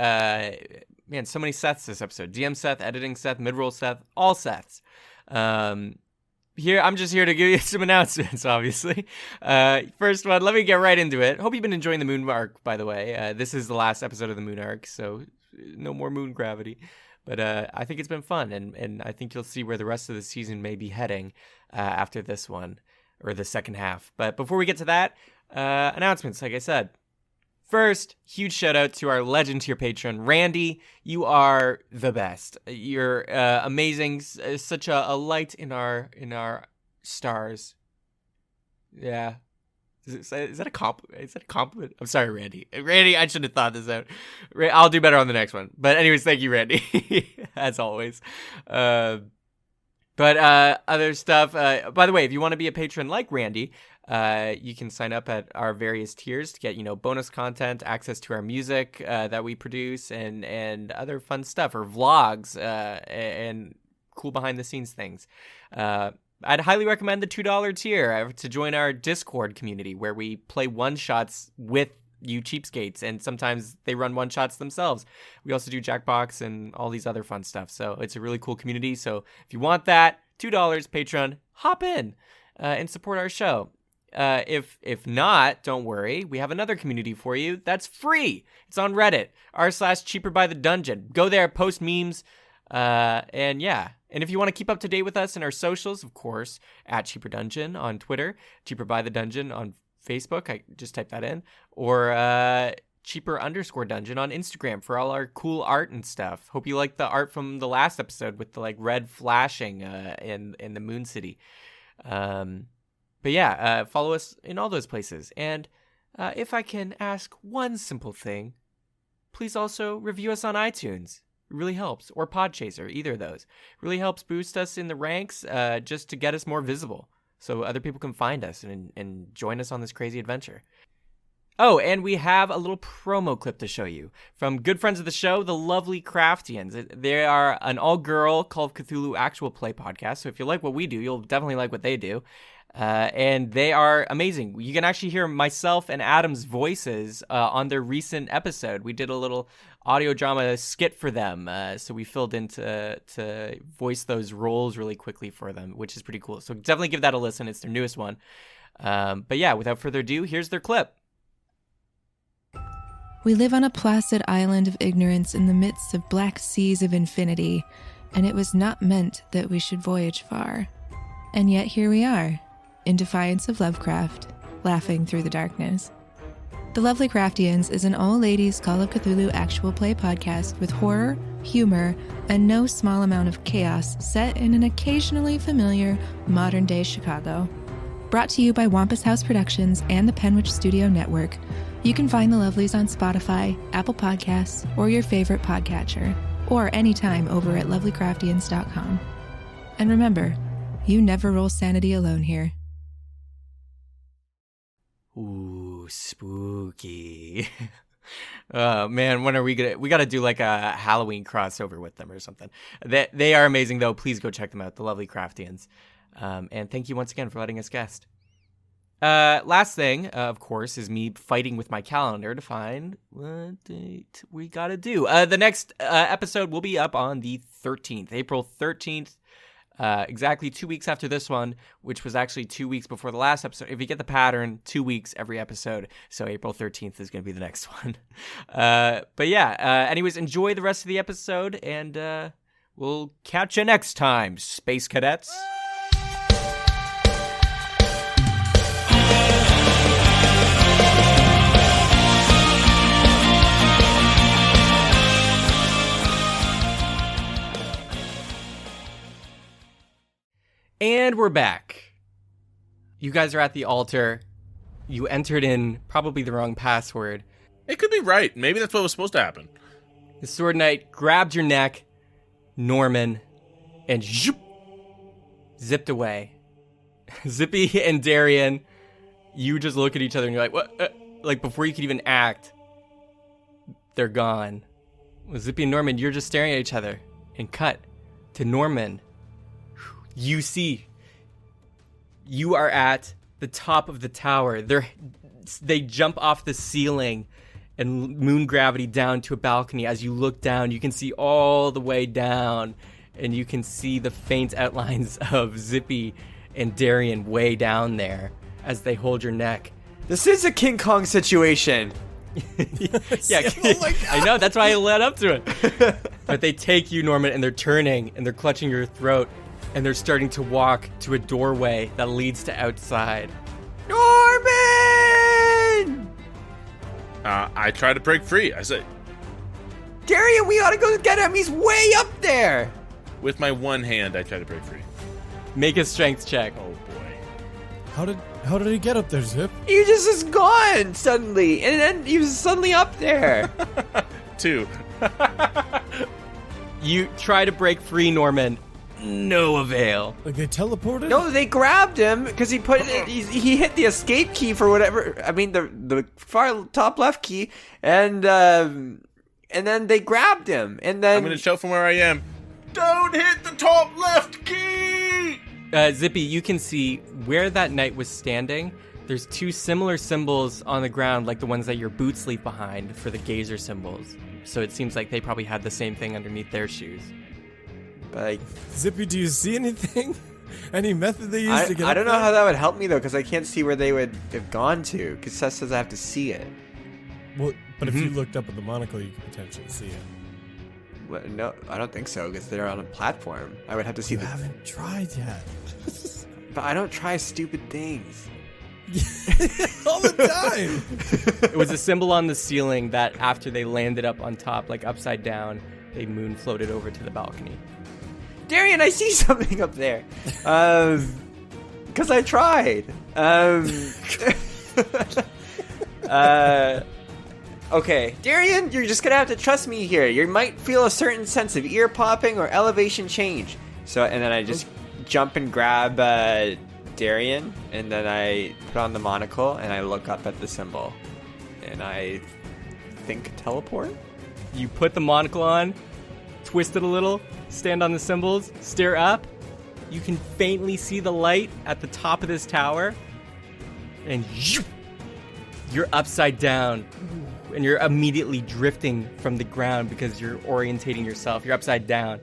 Man, so many Seths this episode. DM Seth, editing Seth, mid-roll Seth, all Seths. I'm just here to give you some announcements, obviously. First one, let me get right into it. Hope you've been enjoying the moon arc, by the way. This is the last episode of the moon arc, so no more moon gravity. But I think it's been fun, and I think you'll see where the rest of the season may be heading after this one, or the second half. But before we get to that, announcements, like I said. First, huge shout out to our legend tier patron, Randy. You are the best. You're amazing. Such a light in our stars. Yeah. Is that a compliment? Is that a compliment? I'm sorry, Randy. Randy, I should have thought this out. I'll do better on the next one. But anyways, thank you, Randy, as always. But other stuff. By the way, if you want to be a patron like Randy, you can sign up at our various tiers to get, bonus content, access to our music that we produce, and other fun stuff, or vlogs and cool behind the scenes things. I'd highly recommend the $2 tier to join our Discord community, where we play one-shots with you cheapskates, and sometimes they run one-shots themselves. We also do Jackbox and all these other fun stuff, so it's a really cool community. So if you want that, $2 Patreon, hop in and support our show. If not, don't worry. We have another community for you that's free. It's on Reddit, r/cheaperbythedungeon. Go there, post memes, and yeah. And if you want to keep up to date with us in our socials, of course, at Cheaper Dungeon on Twitter, Cheaper by the Dungeon on Facebook, I just type that in, or cheaper_dungeon on Instagram for all our cool art and stuff. Hope you like the art from the last episode with the red flashing in the Moon City. But yeah, follow us in all those places. And if I can ask one simple thing, please also review us on iTunes. It really helps. Or Podchaser, either of those. It really helps boost us in the ranks just to get us more visible, so other people can find us and join us on this crazy adventure. Oh, and we have a little promo clip to show you from good friends of the show, the lovely Craftians. They are an all-girl Call of Cthulhu actual play podcast, so if you like what we do, you'll definitely like what they do. And they are amazing. You can actually hear myself and Adam's voices on their recent episode. We did a little audio drama skit for them, so we filled in to voice those roles really quickly for them, which is pretty cool. So definitely give that a listen. It's their newest one. But yeah, without further ado, here's their clip. We live on a placid island of ignorance in the midst of black seas of infinity, and it was not meant that we should voyage far. And yet here we are, in defiance of Lovecraft, laughing through the darkness. The Lovely Craftians is an all-ladies Call of Cthulhu actual play podcast with horror, humor, and no small amount of chaos set in an occasionally familiar modern-day Chicago. Brought to you by Wampus House Productions and the Penwitch Studio Network, you can find The Lovelies on Spotify, Apple Podcasts, or your favorite podcatcher, or anytime over at lovelycraftians.com. And remember, you never roll sanity alone here. Ooh, spooky. Oh man, when are we gotta do like a Halloween crossover with them or something. They are amazing though. Please go check them out, the Lovely Craftians. And thank you once again for letting us guest. Last thing, of course, is me fighting with my calendar to find what date we gotta do. The next episode will be up on the 13th, April 13th. Exactly 2 weeks after this one, which was actually 2 weeks before the last episode. If you get the pattern, 2 weeks every episode. So April 13th is going to be the next one. But yeah, anyways, enjoy the rest of the episode, and we'll catch you next time, Space Cadets. And we're back. You guys are at the altar. You entered in probably the wrong password. It could be right. Maybe that's what was supposed to happen. The Sword Knight grabbed your neck, Norman, and zipped away. Zippy and Darian, you just look at each other and you're like, what? Like before you could even act, they're gone. Zippy and Norman, you're just staring at each other. And cut to Norman. You see, you are at the top of the tower. They jump off the ceiling and moon gravity down to a balcony. As you look down, you can see all the way down, and you can see the faint outlines of Zippy and Darian way down there as they hold your neck. This is a King Kong situation. Yeah, Oh my God. I know, that's why I led up to it. But they take you, Norman, and they're turning, and they're clutching your throat. And they're starting to walk to a doorway that leads to outside. Norman! I try to break free. I say, Darian, we ought to go get him. He's way up there. with my one hand, I try to break free. Make a strength check. Oh boy. How did he get up there, Zip? He just is gone suddenly. And then he was suddenly up there. 2. You try to break free, Norman. No avail. Like they teleported? No, they grabbed him because he he hit the escape key for whatever. I mean, the far top left key, and then they grabbed him, and then I'm gonna shout from where I am. Don't hit the top left key! Zippy, you can see where that knight was standing. There's 2 similar symbols on the ground, like the ones that your boots leave behind for the gazer symbols. So it seems like they probably had the same thing underneath their shoes. like Zippy, do you see anything? Any method they used to get I up don't know there? how that would help me though, because I can't see where they would have gone to. Because Seth says I have to see it. Well, but if you looked up at the monocle, you could potentially see it. Well, no, I don't think so, because they're on a platform. I would have to see You the. haven't tried yet. But I don't try stupid things. All the time. It was a symbol on the ceiling that after they landed up on top, like upside down, they moon floated over to the balcony. Darian, I see something up there. Because I tried. Okay, Darian, you're just gonna have to trust me here. You might feel a certain sense of ear popping or elevation change. So, and then I just jump and grab Darian, and then I put on the monocle, and I look up at the symbol, and I think teleport. You put the monocle on, twist it a little, stand on the symbols, stare up. You can faintly see the light at the top of this tower, and you're upside down, and you're immediately drifting from the ground because you're orientating yourself. You're upside down,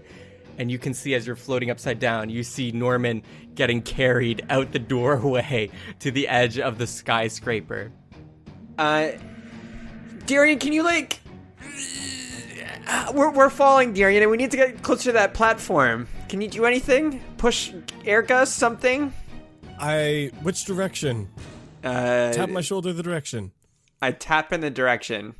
and you can see as you're floating upside down, you see Norman getting carried out the doorway to the edge of the skyscraper. Darian, can you we're falling, Darian, and we need to get closer to that platform. Can you do anything? Push air gust, something? Which direction? Tap my shoulder the direction. I tap in the direction.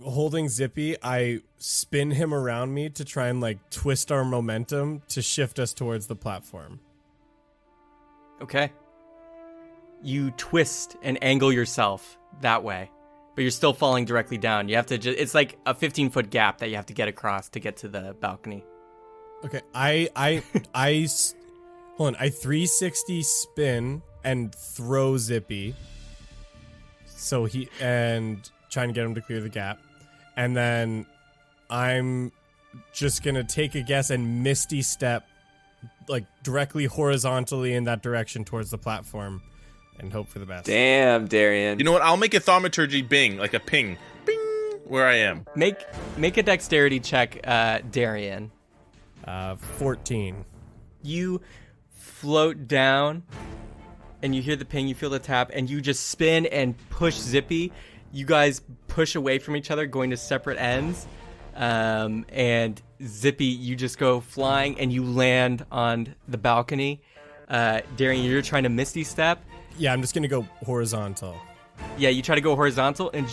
Holding Zippy, I spin him around me to try and like twist our momentum to shift us towards the platform. Okay. You twist and angle yourself that way, but you're still falling directly down. You have to it's like a 15-foot gap that you have to get across to get to the balcony. Okay, I hold on. I 360 spin and throw Zippy. So trying to get him to clear the gap. And then I'm just going to take a guess and Misty Step like directly horizontally in that direction towards the platform and hope for the best. Damn, Darian. You know what? I'll make a thaumaturgy bing, like a ping. Bing! Where I am. Make a dexterity check, Darian. 14. You float down and you hear the ping, you feel the tap, and you just spin and push Zippy. You guys push away from each other, going to separate ends. And Zippy, you just go flying and you land on the balcony. Darian, you're trying to Misty Step. Yeah, I'm just going to go horizontal. Yeah, you try to go horizontal and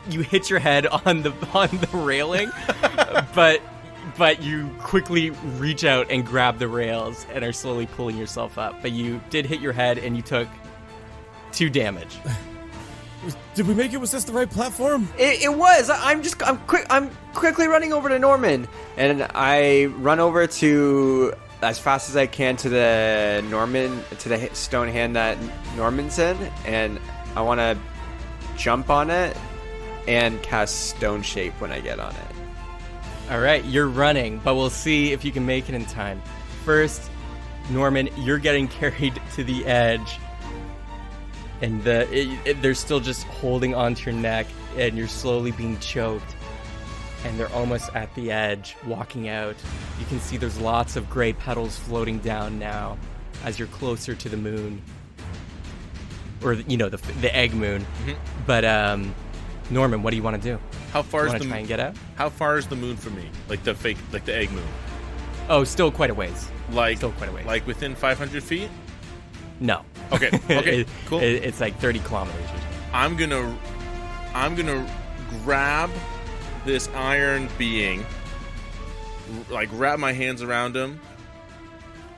you hit your head on the railing. but you quickly reach out and grab the rails and are slowly pulling yourself up. But you did hit your head and you took 2 damage. Did we make it? Was this the right platform? It was. I'm quickly running over to Norman, and I run over to as fast as I can to the stone hand that Norman's in, and I want to jump on it and cast Stone Shape when I get on it. All right, you're running, but we'll see if you can make it in time. First, Norman, you're getting carried to the edge. And they're still just holding onto your neck, and you're slowly being choked. And they're almost at the edge, walking out. You can see there's lots of gray petals floating down now as you're closer to the moon. Or, the egg moon. Mm-hmm. But, Norman, what do you want to do? How far is the try and get out? How far is the moon from me? Like the egg moon? Oh, still quite a ways. Still quite a ways. Like within 500 feet? No. Okay, cool. It's like 30 kilometers or something. I'm gonna grab this iron being, like wrap my hands around him,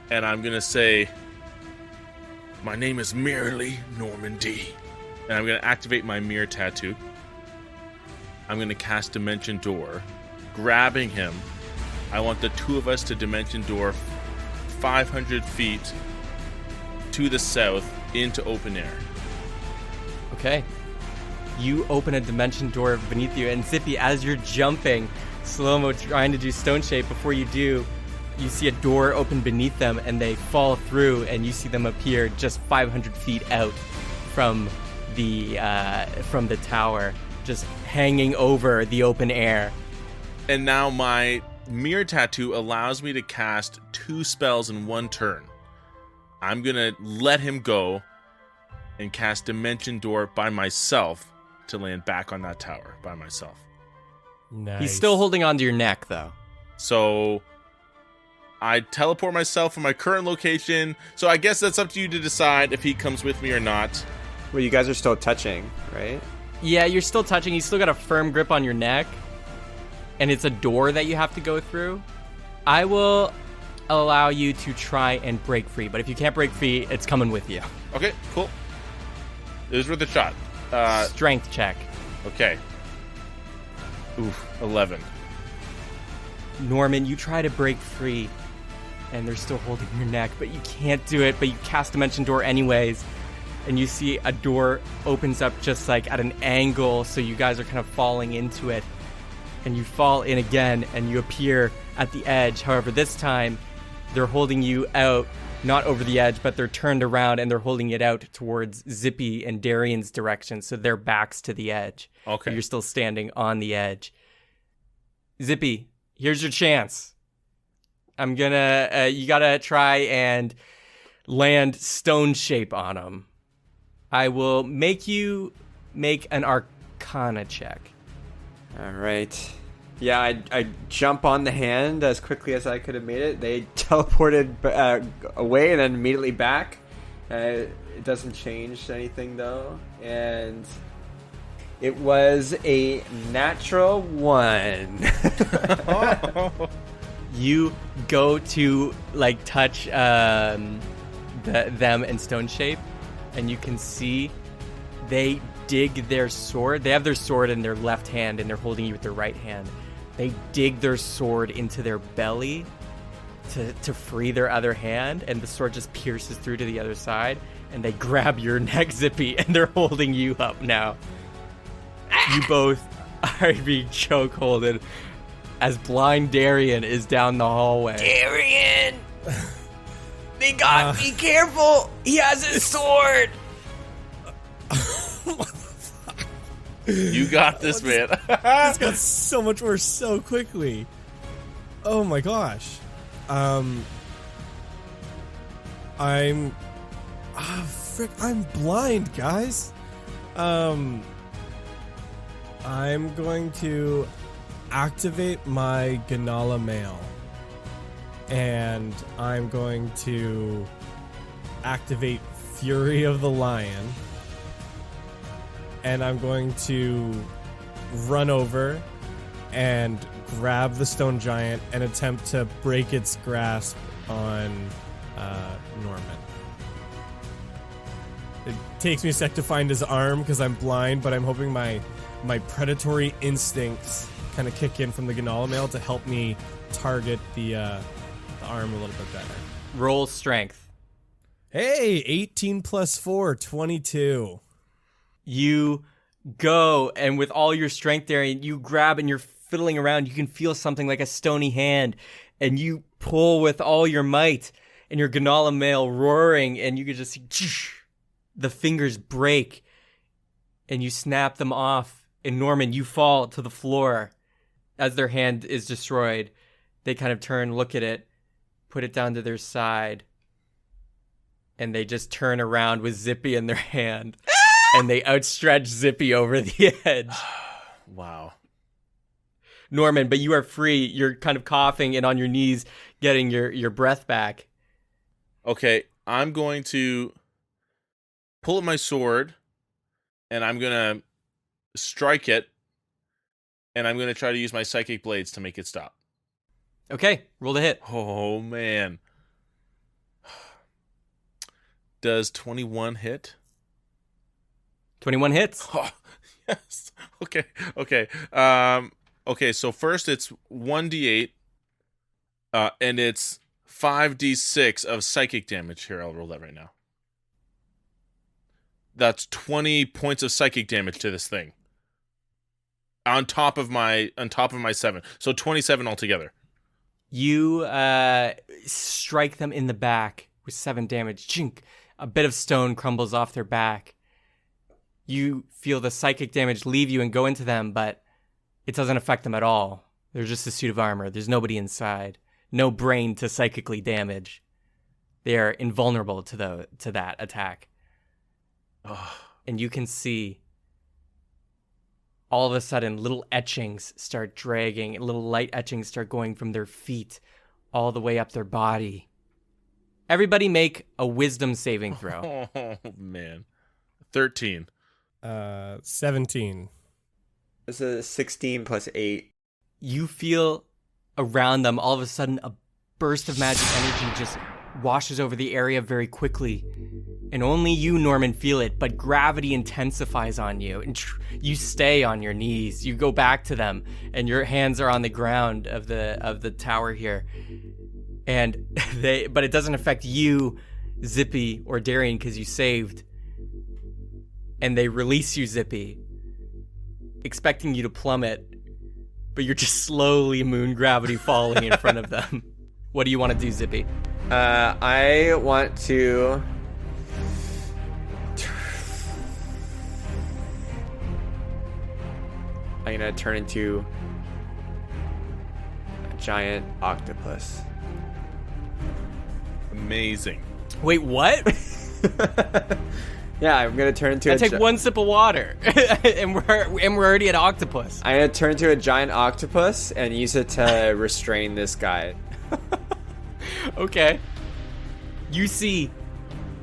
and I'm gonna say, "My name is merely Norman D," and I'm gonna activate my mirror tattoo. I'm gonna cast Dimension Door, grabbing him. I want the two of us to Dimension Door 500 feet to the south into open air. Okay. You open a dimension door beneath you, and Zippy, as you're jumping, slow-mo trying to do Stone Shape, before you do, you see a door open beneath them, and they fall through, and you see them appear just 500 feet out from the tower, just hanging over the open air. And now my mirror tattoo allows me to cast 2 spells in 1 turn. I'm going to let him go and cast Dimension Door by myself to land back on that tower by myself. Nice. He's still holding onto your neck, though. So I teleport myself from my current location. So I guess that's up to you to decide if he comes with me or not. Well, you guys are still touching, right? Yeah, you're still touching. He's still got a firm grip on your neck. And it's a door that you have to go through. I will allow you to try and break free, but if you can't break free, it's coming with you. Okay, cool. It was worth a shot. Strength check. Okay. Oof, 11. Norman, you try to break free, and they're still holding your neck, but you can't do it, but you cast Dimension Door anyways, and you see a door opens up just like at an angle, so you guys are kind of falling into it, and you fall in again, and you appear at the edge. However, this time, they're holding you out, not over the edge, but they're turned around and they're holding it out towards Zippy and Darian's direction, so their backs to the edge. Okay. You're still standing on the edge. Zippy, here's your chance. I'm gonna, you gotta try and land Stone Shape on him. I will make you make an Arcana check. All right. Yeah, I jump on the hand as quickly as I could have made it. They teleported away and then immediately back. It doesn't change anything, though. And It was a natural 1. You go to like touch them and Stone Shape, and you can see they dig their sword. They have their sword in their left hand, and they're holding you with their right hand. They dig their sword into their belly to free their other hand, and the sword just pierces through to the other side, and they grab your neck, Zippy, and they're holding you up now. You both are being chokeholded as blind Darian is down the hallway. Darian! They got me. Careful! He has his sword! You got this, man. This got so much worse so quickly. Oh my gosh. I'm blind, guys. I'm going to activate my Ganala mail, and I'm going to activate Fury of the Lion, and I'm going to run over and grab the stone giant and attempt to break its grasp on Norman. It takes me a sec to find his arm because I'm blind, but I'm hoping my predatory instincts kind of kick in from the Ganala mail to help me target the arm a little bit better. Roll strength. Hey, 18 plus 4, 22. You go, and with all your strength there, you grab and you're fiddling around. You can feel something like a stony hand, and you pull with all your might, and your Ganala mail roaring, and you can just see the fingers break, and you snap them off. And Norman, you fall to the floor as their hand is destroyed. They kind of turn, look at it, put it down to their side, and they just turn around with Zippy in their hand, and they outstretch Zippy over the edge. Wow. Norman, but you are free. You're kind of coughing and on your knees, getting your breath back. Okay, I'm going to pull up my sword, and I'm going to strike it, and I'm going to try to use my psychic blades to make it stop. Okay, roll the hit. Oh, man. Does 21 hit? 21 hits. Oh, yes. Okay. Okay, so first it's 1d8, and it's 5d6 of psychic damage. Here, I'll roll that right now. That's 20 points of psychic damage to this thing. On top of my 7. So 27 altogether. You strike them in the back with 7 damage. Chink. A bit of stone crumbles off their back. You feel the psychic damage leave you and go into them, but it doesn't affect them at all. They're just a suit of armor. There's nobody inside. No brain to psychically damage. They are invulnerable to that attack. Oh. And you can see all of a sudden little etchings start dragging, little light etchings start going from their feet all the way up their body. Everybody make a wisdom saving throw. Oh, man. 13. 17. This is 16 plus 8. You feel around them, all of a sudden, a burst of magic energy just washes over the area very quickly. And only you, Norman, feel it, but gravity intensifies on you. And you stay on your knees. You go back to them, and your hands are on the ground of the tower here. And but it doesn't affect you, Zippy, or Darian, because you saved. And they release you, Zippy, expecting you to plummet, but you're just slowly moon gravity falling in front of them. What do you want to do, Zippy? I want to... I'm gonna turn into a giant octopus. Amazing. Wait, what? Yeah, I'm gonna turn into I take one sip of water, and we're already at octopus. I'm gonna turn into a giant octopus and use it to restrain this guy. Okay. You see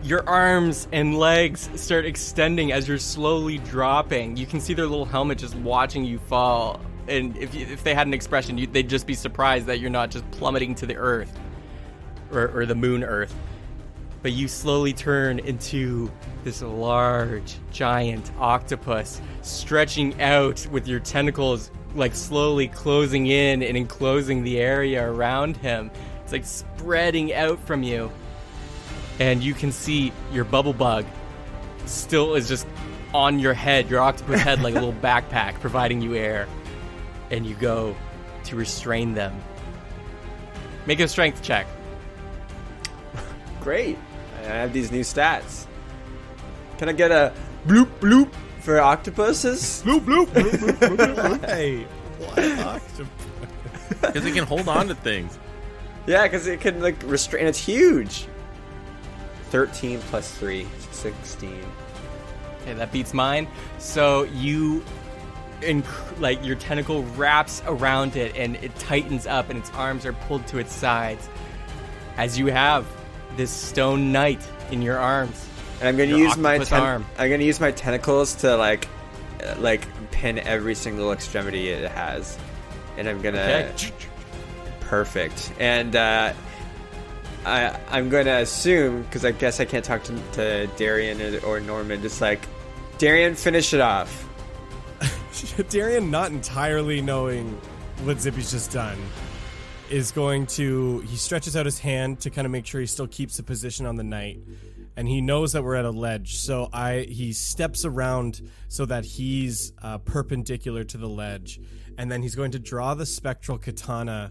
your arms and legs start extending as you're slowly dropping. You can see their little helmet just watching you fall. And if they had an expression, they'd just be surprised that you're not just plummeting to the earth or the moon earth. But you slowly turn into this large, giant octopus stretching out with your tentacles like slowly closing in and enclosing the area around him. It's like spreading out from you. And you can see your bubble bug still is just on your head, your octopus head, like a little backpack providing you air. And you go to restrain them. Make a strength check. Great. I have these new stats. Can I get a bloop bloop for octopuses? Bloop, bloop, bloop, bloop, bloop, bloop. Hey, why octopus? Because it can hold on to things. Yeah, because it can like restrain. It's huge. 13 plus 3, 16. Okay, that beats mine. So you, like your tentacle wraps around it and it tightens up and its arms are pulled to its sides as you have this stone knight in your arms. And I'm gonna Your use my octopus arm. I'm gonna use my tentacles to like pin every single extremity it has, and I'm gonna perfect. And I'm gonna assume, because I guess I can't talk to Darian or Norman, just like Darian, finish it off. Darian, not entirely knowing what Zippy's just done, is going to... He stretches out his hand to kind of make sure he still keeps the position on the knight. And he knows that we're at a ledge, so he steps around so that he's perpendicular to the ledge. And then he's going to draw the spectral katana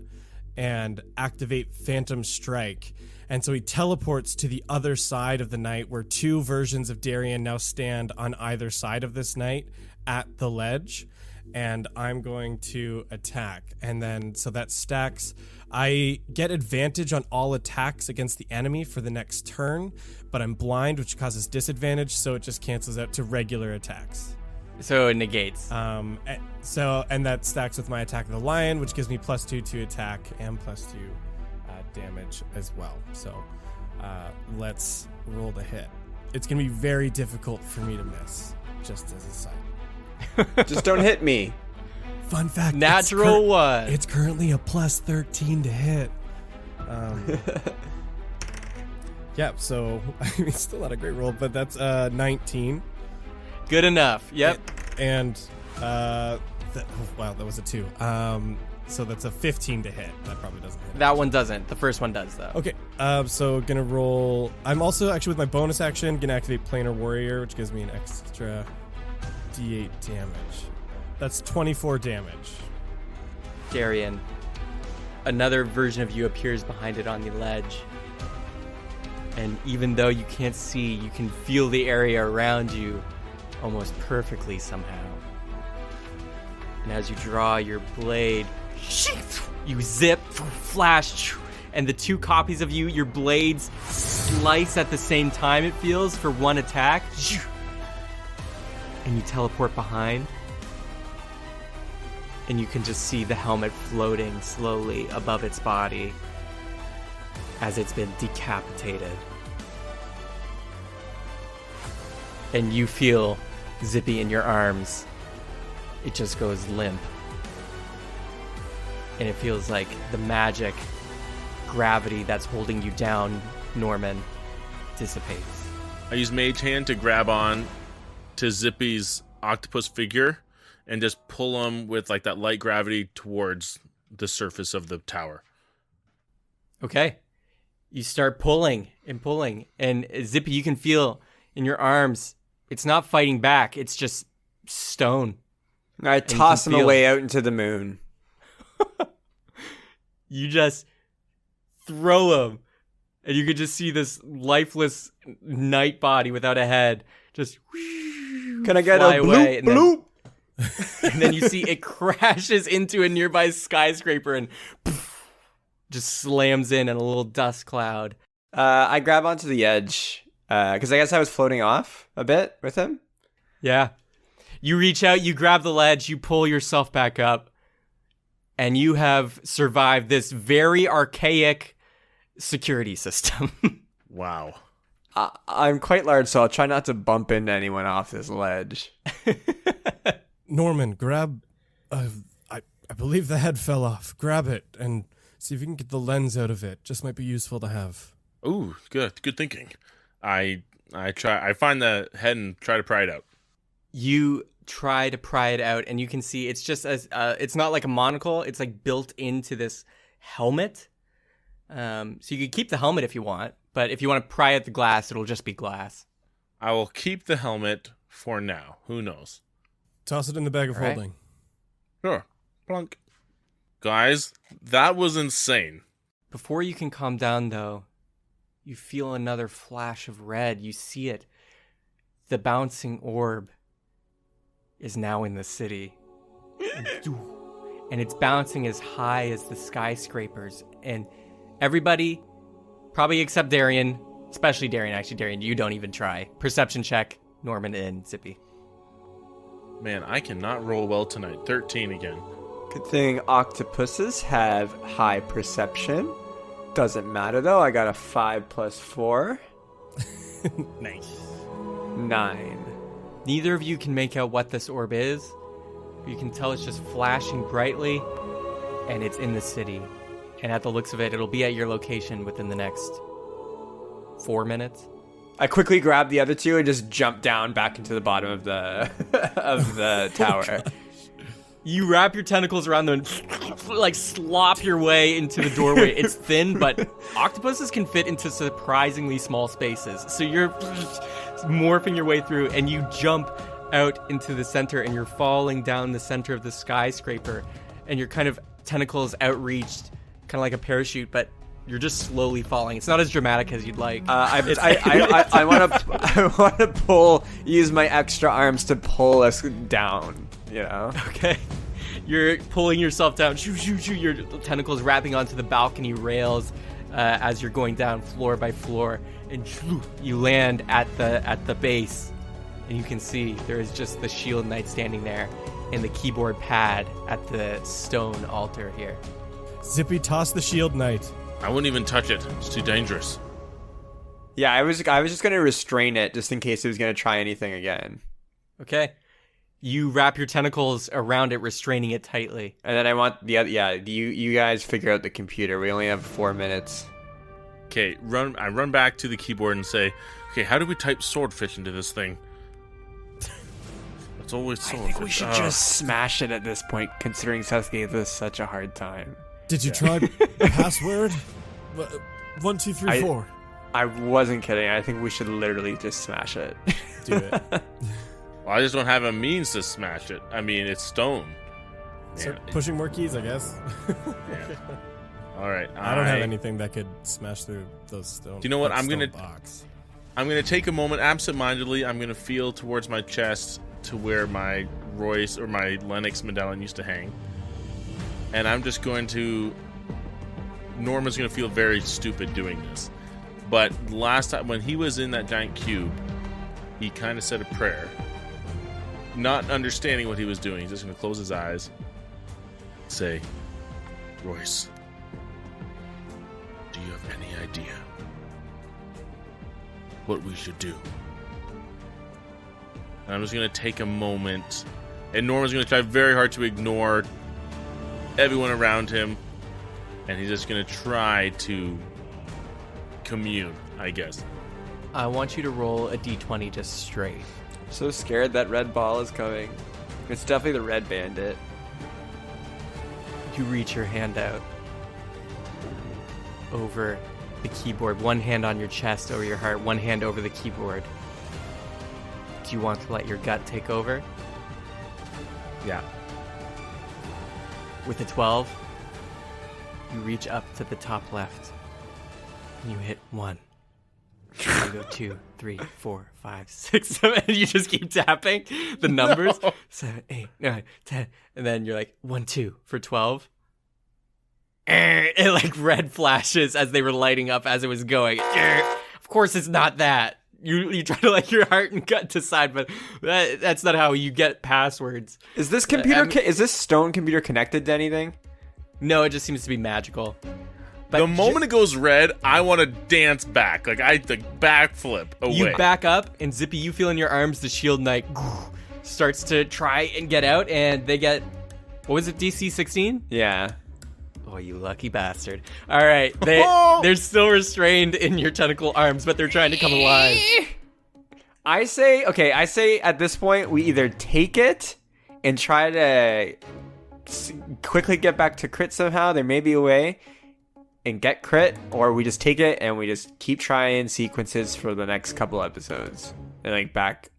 and activate Phantom Strike. And so he teleports to the other side of the knight, where two versions of Darian now stand on either side of this knight at the ledge. And I'm going to attack. And then, so that stacks. I get advantage on all attacks against the enemy for the next turn, but I'm blind, which causes disadvantage, so it just cancels out to regular attacks. So it negates. And that stacks with my attack of the lion, which gives me +2 to attack and +2 damage as well. So let's roll the hit. It's going to be very difficult for me to miss, just as a side. Just don't hit me. Fun fact: Natural one. It's currently a +13 to hit. Yeah, so I mean, still not a great roll, but that's 19. Good enough. Yep. And wow, that was a 2. So that's a 15 to hit. That probably doesn't hit. That one doesn't. The first one does, though. Okay, so gonna roll. I'm also actually with my bonus action gonna activate Planar Warrior, which gives me an extra D8 damage. That's 24 damage. Darian, another version of you appears behind it on the ledge. And even though you can't see, you can feel the area around you almost perfectly somehow. And as you draw your blade, you zip, flash, and the two copies of you, your blades slice at the same time, it feels, for one attack. And you teleport behind. And you can just see the helmet floating slowly above its body as it's been decapitated. And you feel Zippy in your arms. It just goes limp. And it feels like the magic gravity that's holding you down, Norman, dissipates. I use Mage Hand to grab on to Zippy's octopus figure and just pull him with like that light gravity towards the surface of the tower. Okay. You start pulling, and Zippy, you can feel in your arms, it's not fighting back, it's just stone. I toss him away out into the moon. You just throw him, and you can just see this lifeless night body without a head just Can I get fly a away, bloop bloop? And then you see it crashes into a nearby skyscraper and poof, just slams in a little dust cloud. I grab onto the edge because I guess I was floating off a bit with him. Yeah. You reach out, you grab the ledge, you pull yourself back up, and you have survived this very archaic security system. Wow. I'm quite large, so I'll try not to bump into anyone off this ledge. Norman, grab. I believe the head fell off. Grab it and see if you can get the lens out of it. Just might be useful to have. Ooh, good thinking. I find the head and try to pry it out. You try to pry it out, and you can see it's just as it's not like a monocle. It's like built into this helmet. So you could keep the helmet if you want, but if you want to pry at the glass, it'll just be glass. I will keep the helmet for now. Who knows? Toss it in the bag of All right. holding. Sure. Plunk. Guys, that was insane. Before you can calm down, though, you feel another flash of red. You see it. The bouncing orb is now in the city. And it's bouncing as high as the skyscrapers. And everybody, probably except Darian, especially Darian. Actually, Darian, you don't even try. Perception check, Norman and Zippy. Man, I cannot roll well tonight. 13 again. Good thing octopuses have high perception. Doesn't matter though. I got a 5 + 4. Nice. 9. Neither of you can make out what this orb is. You can tell it's just flashing brightly, and it's in the city. And at the looks of it, it'll be at your location within the next 4 minutes. I quickly grab the other two and just jump down back into the bottom of the of the tower. You wrap your tentacles around them and like slop your way into the doorway. It's thin, but octopuses can fit into surprisingly small spaces. So you're morphing your way through, and you jump out into the center, and you're falling down the center of the skyscraper, and your kind of tentacles outreached, kind of like a parachute, but you're just slowly falling. It's not as dramatic as you'd like. I want to use my extra arms to pull us down. You know. Okay. You're pulling yourself down. Shoo, shoo, shoo. Your tentacles wrapping onto the balcony rails as you're going down floor by floor, and shoo, you land at the base, and you can see there is just the shield knight standing there, and the keyboard pad at the stone altar here. Zippy, toss the shield knight. I wouldn't even touch it. It's too dangerous. Yeah, I was just gonna restrain it just in case it was gonna try anything again. Okay. You wrap your tentacles around it, restraining it tightly. And then I want the other. Yeah, you guys figure out the computer. We only have 4 minutes. Okay, I run back to the keyboard and say, okay, how do we type swordfish into this thing? It's always I swordfish. think we should just smash it at this point, considering Seth gave us such a hard time. Did you try password? 1, 2, 3, 4. I wasn't kidding. I think we should literally just smash it. Do it. Well, I just don't have a means to smash it. I mean, it's stone. Start pushing more keys, I guess. Yeah. All right. I don't have anything that could smash through those stone. Do you know what? that I'm gonna- stone box. I'm going to take a moment absentmindedly. I'm going to feel towards my chest to where my Royce or my Lennox medallion used to hang. And I'm just going to... Norman's going to feel very stupid doing this. But last time, when he was in that giant cube, he kind of said a prayer. Not understanding what he was doing. He's just going to close his eyes. Say, Royce, do you have any idea what we should do? And I'm just going to take a moment. And Norman's going to try very hard to ignore everyone around him. And he's just going to try to commune, I guess. I want you to roll a d20 just straight. So scared that red ball is coming. It's definitely the red bandit. You reach your hand out over the keyboard, one hand on your chest over your heart, one hand over the keyboard. Do you want to let your gut take over? Yeah. With a 12, you reach up to the top left, and you hit 1. You go 2, 3, 4, 5, 6, 7, and you just keep tapping the numbers. No. 7, 8, 9, 10, and then you're like 1, 2 for 12. It like red flashes as they were lighting up as it was going. Of course, it's not that. You try to let your heart and gut decide, but that's not how you get passwords. Is this computer? Is this stone computer connected to anything? No, it just seems to be magical. But the moment it goes red, I want to dance back. Like, I backflip away. you back up, and Zippy, you feel in your arms the Shield Knight starts to try and get out, and they get, what was it, DC 16? Yeah. Oh, you lucky bastard. All right, they're still restrained in your tentacle arms, but they're trying to come alive. I say at this point, we either take it and try to quickly get back to Crit somehow. There may be a way. And get Crit, or we just take it and we just keep trying sequences for the next couple episodes. And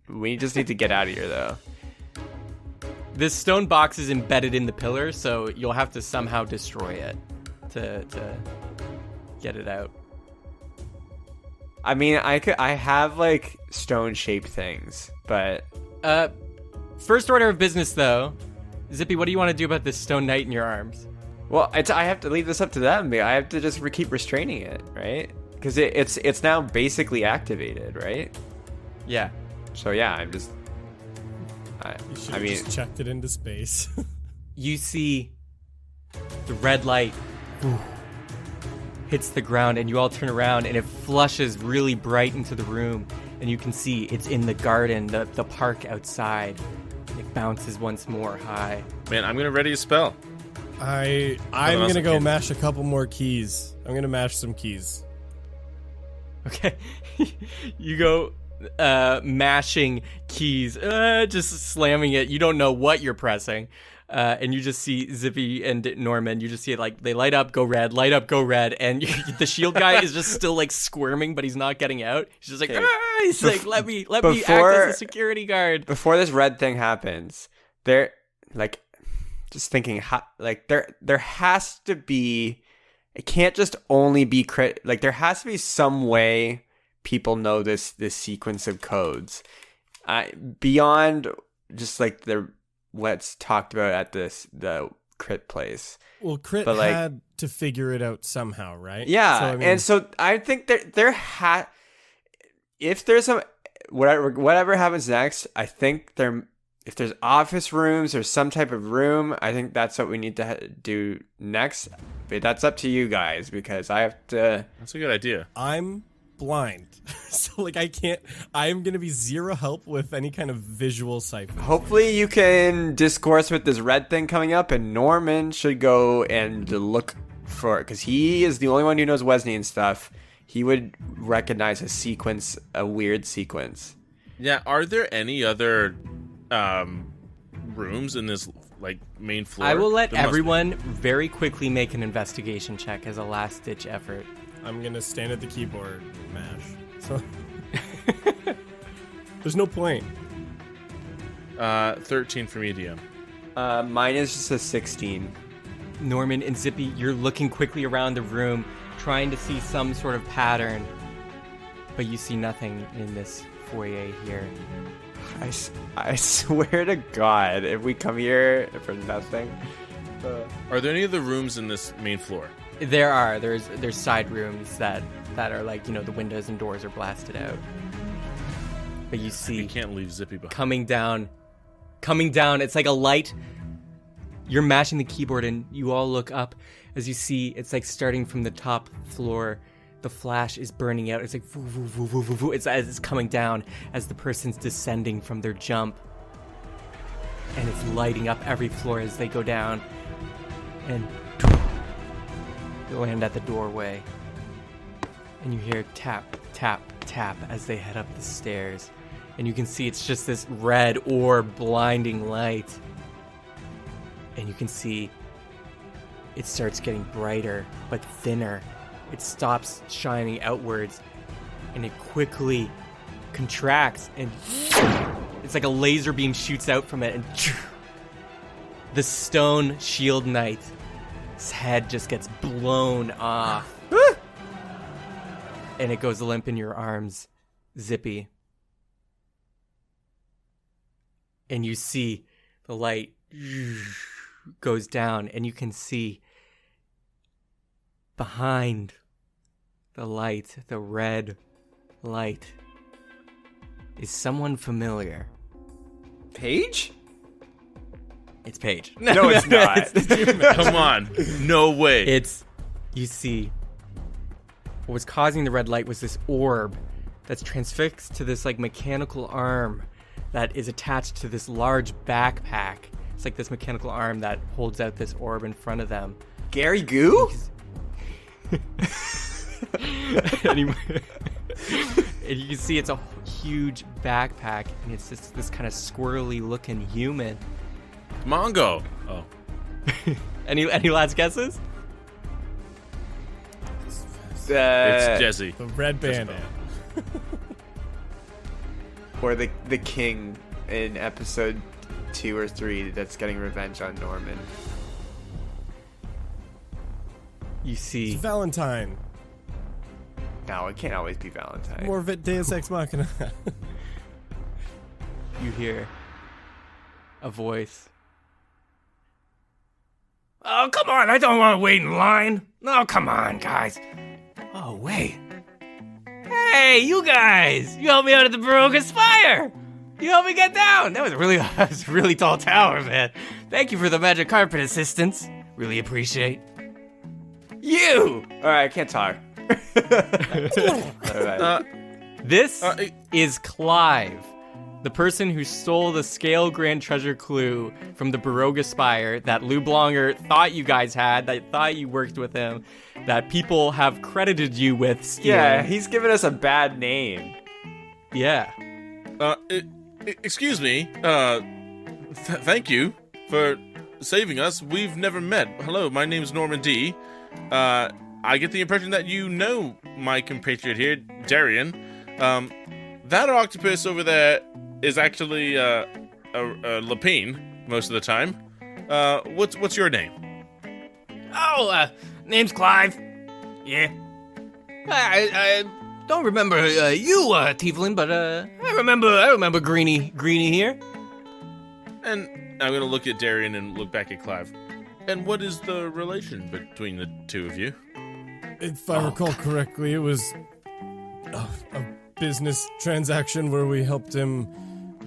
we just need to get out of here though. This stone box is embedded in the pillar, so you'll have to somehow destroy it to get it out. I mean, I have like stone shaped things, but First order of business though, Zippy, what do you want to do about this stone knight in your arms? well, I have to leave this up to them. I have to just keep restraining it, right? Because it's now basically activated, right? Yeah. So yeah, I'm just. You should I have mean, just chucked it into space. You see the red light hits the ground, and you all turn around, and it flushes really bright into the room, and you can see it's in the garden, the park outside. It bounces once more high. Man, I'm going to ready a spell. I'm else gonna go can. mash a couple more keys. I'm gonna mash some keys. Okay. You go mashing keys, just slamming it. You don't know what you're pressing. And you just see Zippy and Norman. You just see it like they light up, go red, and the shield guy is just still like squirming, but he's not getting out. He's just like, he's like, let me act as a security guard. before this red thing happens, there, like, just thinking, there has to be. It can't just only be crit. Like, there has to be some way people know this sequence of codes, beyond just like what's talked about at the crit place. Well, Crit But, like, had to figure it out somehow, right? Yeah, So, I mean, and so I think if there's some whatever happens next, I think if there's office rooms or some type of room, I think that's what we need to do next. But that's up to you guys, because I have to. That's a good idea. I'm blind, so like I'm gonna be zero help with any kind of visual cipher. Hopefully you can discourse with this red thing coming up, and Norman should go and look for it, because he is the only one who knows Wesney stuff. He would recognize a weird sequence. Yeah, are there any other rooms in this like main floor? I will let There must be. everyone very quickly make an investigation check as a last-ditch effort. I'm gonna stand at the keyboard and mash. So there's no point. 13 for medium. Mine is just a 16. Norman and Zippy, you're looking quickly around the room, trying to see some sort of pattern, but you see nothing in this foyer here. I swear to God, if we come here for nothing. Are there any other rooms in this main floor? There's side rooms that are like, you know, the windows and doors are blasted out. But you We see can't leave Zippy behind. coming down, it's like a light. You're mashing the keyboard and you all look up as you see it's like starting from the top floor. The flash is burning out. It's like voo, voo, voo, voo, voo, voo. It's as it's coming down as the person's descending from their jump. And it's lighting up every floor as they go down. And they land at the doorway. And you hear tap, tap, tap as they head up the stairs. And you can see it's just this red orb blinding light. And you can see it starts getting brighter, but thinner. It stops shining outwards, and it quickly contracts, and it's like a laser beam shoots out from it, and the stone shield knight's head just gets blown off. And it goes limp in your arms, Zippy. And you see the light goes down, and you can see behind the light, the red light, is someone familiar. Paige? It's Paige. No, it's not. Come on. No way. You see what was causing the red light was this orb that's transfixed to this like mechanical arm that is attached to this large backpack. It's like this mechanical arm that holds out this orb in front of them. Gary Goo? And you can see it's a huge backpack, and it's just this kind of squirrely looking human. Mongo. Oh. Any last guesses? It's Jesse. The red bandit. Or the king in episode 2 or 3 that's getting revenge on Norman. You see. It's Valentine. No, it can't always be Valentine. More of it Deus Ex Machina. You hear a voice. Oh, come on, I don't want to wait in line. No, come on, guys. Oh, wait. Hey, you guys! You helped me out at the Baroque Spire! You helped me get down! That was a really tall tower, man. Thank you for the magic carpet assistance. Really appreciate. You! Alright, I can't talk. This is Clive, the person who stole the Scale Grand Treasure clue from the Baroque Spire that Lou Blonger thought you guys had, that thought you worked with him, that people have credited you with stealing. Yeah, he's given us a bad name. Yeah. Excuse me. Thank you for saving us. We've never met. Hello, my name's Norman D. I get the impression that you know my compatriot here, Darian. That octopus over there is actually a Lapine most of the time. What's your name? Oh, name's Clive. Yeah. I don't remember you, Tieflin, but I remember Greenie here. And I'm gonna look at Darian and look back at Clive. And what is the relation between the two of you? If I recall correctly, it was a business transaction where we helped him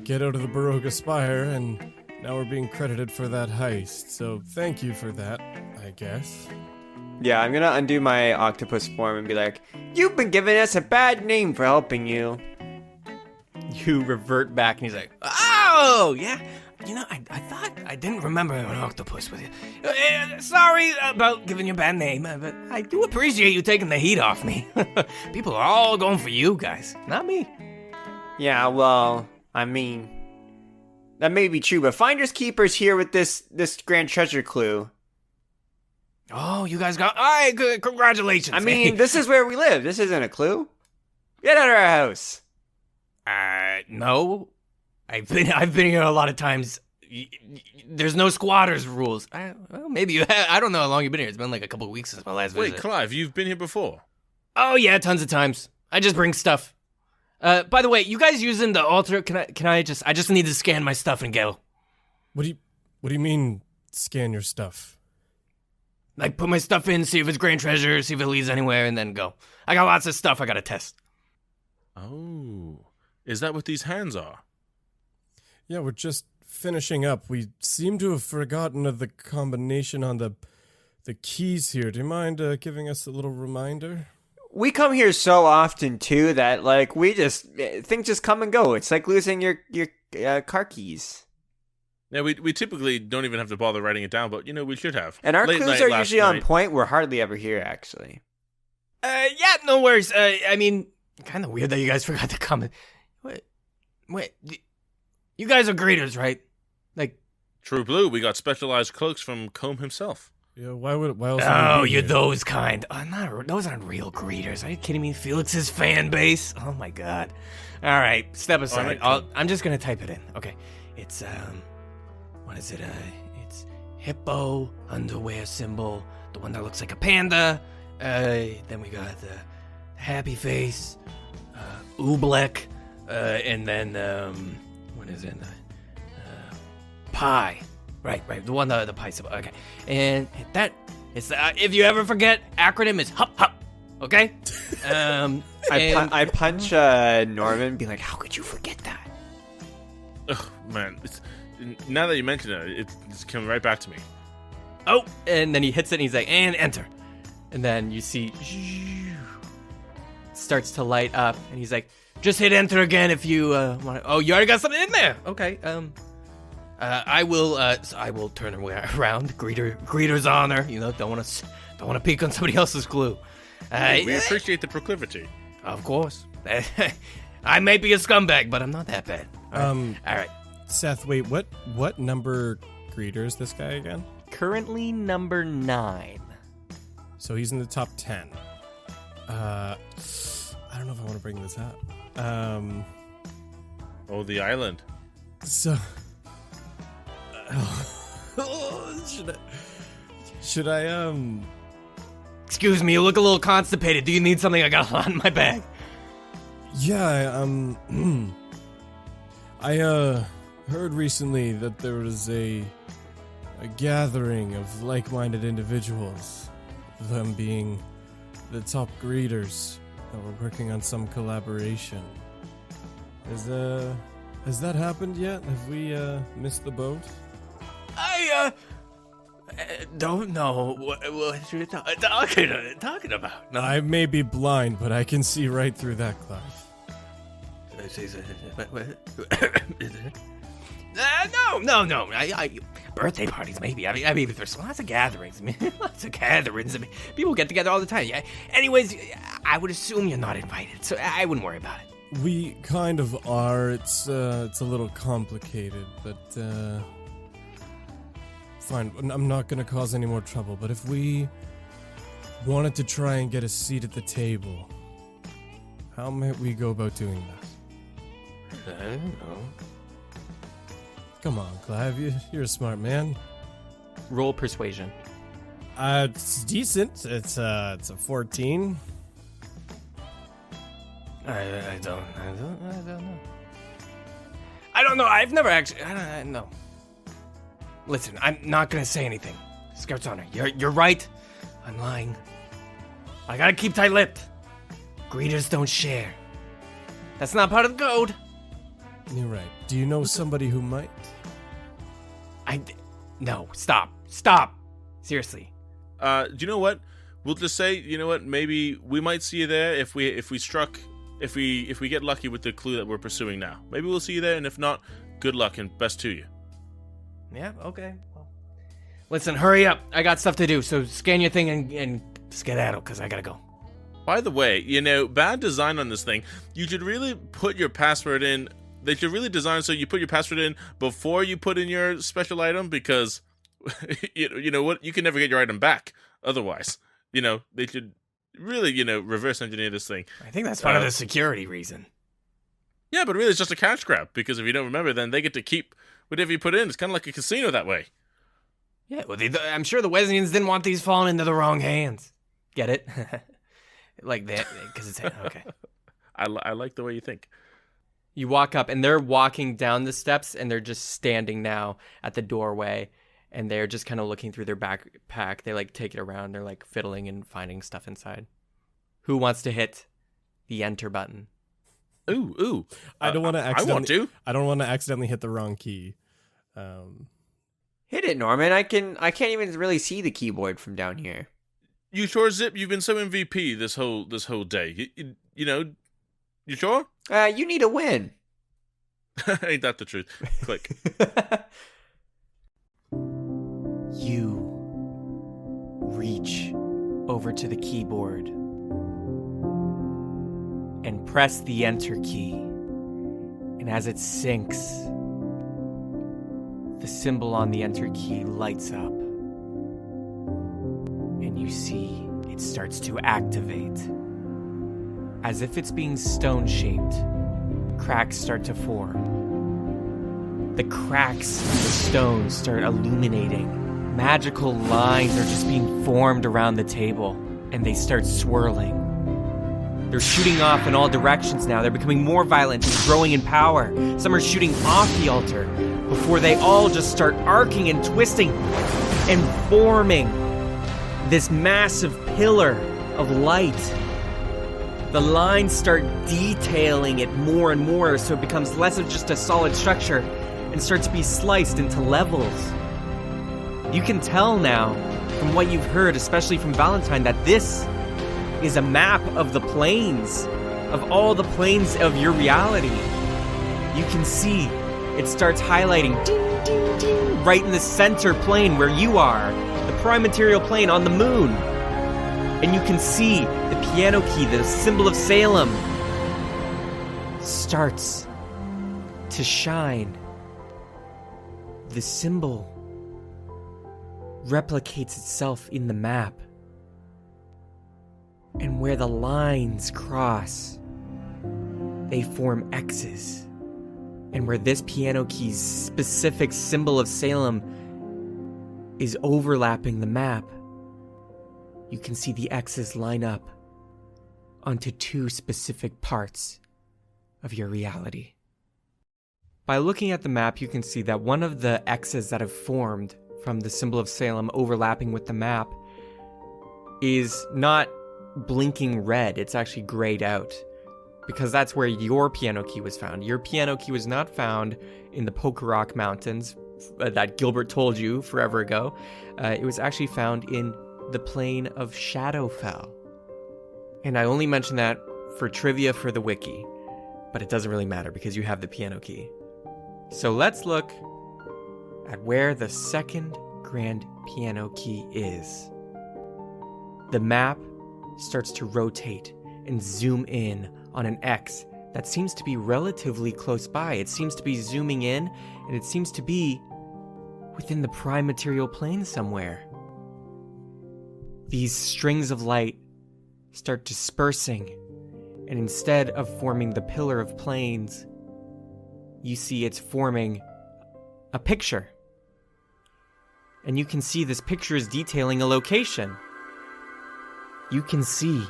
get out of the Baroque Spire, and now we're being credited for that heist. So thank you for that, I guess. Yeah, I'm gonna undo my octopus form and be like, you've been giving us a bad name for helping you. You revert back, and he's like, oh, yeah. You know, I thought I didn't remember an octopus with you. Sorry about giving you a bad name, but I do appreciate you taking the heat off me. People are all going for you guys, not me. Yeah, well, I mean, that may be true, but Finders Keepers here with this Grand Treasure clue. Oh, you guys got... All right, good. Congratulations. I mean, this is where we live. This isn't a clue. Get out of our house. No. I've been here a lot of times. There's no squatters rules. Well, maybe you have. I don't know how long you've been here. It's been like a couple of weeks since my last visit. Wait, Clive, you've been here before? Oh, yeah, tons of times. I just bring stuff. By the way, you guys using the altar? Can I just need to scan my stuff and go. What do you mean, scan your stuff? Like, put my stuff in, see if it's Grand Treasure, see if it leads anywhere, and then go. I got lots of stuff I gotta test. Oh, is that what these hands are? Yeah, we're just finishing up. We seem to have forgotten of the combination on the keys here. Do you mind giving us a little reminder? We come here so often, too, that, like, things just come and go. It's like losing your car keys. Yeah, we typically don't even have to bother writing it down, but, we should have. And our Late clues night are last usually on night. point. We're hardly ever here, actually. Yeah, no worries. I mean, kind of weird that you guys forgot to comment. Wait, you guys are greeters, right? Like, True Blue, we got specialized cloaks from Combe himself. Yeah, why else would we oh, be you're here? those kind. Those aren't real greeters. Are you kidding me? Felix's fan base? Oh my god. All right, step aside. I'm just gonna type it in. Okay, it's what is it? It's hippo underwear symbol, the one that looks like a panda. Then we got the happy face, oobleck, and then what is it? Pie. Right. The one, the pie symbol. Okay. And that is, if you ever forget, acronym is HUP. Okay? I punch Norman and be like, how could you forget that? Ugh, man. Now that you mention it, it's coming right back to me. Oh, and then he hits it and he's like, and enter. And then you see starts to light up, and he's like, just hit enter again if you want to. Oh, you already got something in there. Okay. I will turn around. Greeter's honor. You know, don't want to peek on somebody else's glue. We appreciate the proclivity. Of course. I may be a scumbag, but I'm not that bad. All right. Seth, wait, what number greeter is this guy again? Currently number 9. So he's in the top 10. I don't know if I want to bring this up. Oh, the island. So, should I Excuse me, you look a little constipated. Do you need something? I got a lot in my bag. Yeah, I heard recently that there was a gathering of like-minded individuals, them being the top greeters, that were working on some collaboration. Has that happened yet? Have we missed the boat? I don't know what you're talking about. No. I may be blind, but I can see right through that cloth. No. I birthday parties, maybe. I mean, there's lots of gatherings. I mean, people get together all the time. Yeah. Anyways, I would assume you're not invited, so I wouldn't worry about it. We kind of are. It's a little complicated, but fine. I'm not gonna cause any more trouble. But if we wanted to try and get a seat at the table, how might we go about doing that? I don't know. Come on, Clive. You're a smart man. Roll persuasion. It's decent. It's a 14. I don't know. I don't know. I've never actually. I don't know. Listen, I'm not gonna say anything. Scout's honor. You're right. I'm lying. I gotta keep tight-lipped. Greeters don't share. That's not part of the code. You're right. Do you know somebody who might? No. Stop. Seriously. Do you know what? We'll just say, you know what? Maybe we might see you there if we get lucky with the clue that we're pursuing now. Maybe we'll see you there, and if not, good luck and best to you. Yeah. Okay. Well, listen. Hurry up. I got stuff to do. So scan your thing and skedaddle, because I gotta go. By the way, you know, bad design on this thing. You should really put your password in. They should really design so you put your password in before you put in your special item, because you know what, you can never get your item back otherwise. You know, they should really, reverse engineer this thing. I think that's part of the security reason. Yeah, but really it's just a cash grab, because if you don't remember, then they get to keep whatever you put in. It's kind of like a casino that way. Yeah, well, I'm sure the Wesleyan didn't want these falling into the wrong hands. Get it? Like that, because it's okay. I like the way you think. You walk up, and they're walking down the steps, and they're just standing now at the doorway, and they're just kind of looking through their backpack. They take it around. They're fiddling and finding stuff inside. Who wants to hit the enter button? Ooh. I don't want to accidentally. I want to. I don't want to accidentally hit the wrong key. Hit it, Norman. I can't even really see the keyboard from down here. You sure, Zip? You've been so MVP this whole day. You know, you sure? You need a win. Ain't that the truth? Click. You reach over to the keyboard and press the enter key. And as it syncs, the symbol on the enter key lights up. And you see it starts to activate. As if it's being stone-shaped, cracks start to form. The cracks of the stone start illuminating. Magical lines are just being formed around the table, and they start swirling. They're shooting off in all directions now. They're becoming more violent and growing in power. Some are shooting off the altar before they all just start arcing and twisting and forming this massive pillar of light. The lines start detailing it more and more, so it becomes less of just a solid structure and starts to be sliced into levels. You can tell now, from what you've heard, especially from Valentine, that this is a map of the planes, of all the planes of your reality. You can see it starts highlighting ding, ding, ding, right in the center plane where you are, the prime material plane on the moon. And you can see the piano key, the symbol of Salem, starts to shine. The symbol replicates itself in the map. And where the lines cross, they form X's. And where this piano key's specific symbol of Salem is overlapping the map, you can see the X's line up onto two specific parts of your reality. By looking at the map, you can see that one of the X's that have formed from the symbol of Salem overlapping with the map is not blinking red, it's actually grayed out, because that's where your piano key was found. Your piano key was not found in the Poker Mountains that Gilbert told you forever ago. It was actually found in the plane of Shadowfell. And I only mention that for trivia for the wiki, but it doesn't really matter because you have the piano key. So let's look at where the second grand piano key is. The map starts to rotate and zoom in on an X that seems to be relatively close by. It seems to be zooming in, and it seems to be within the prime material plane somewhere. These strings of light start dispersing, and instead of forming the pillar of planes, you see it's forming a picture. And you can see this picture is detailing a location. You can see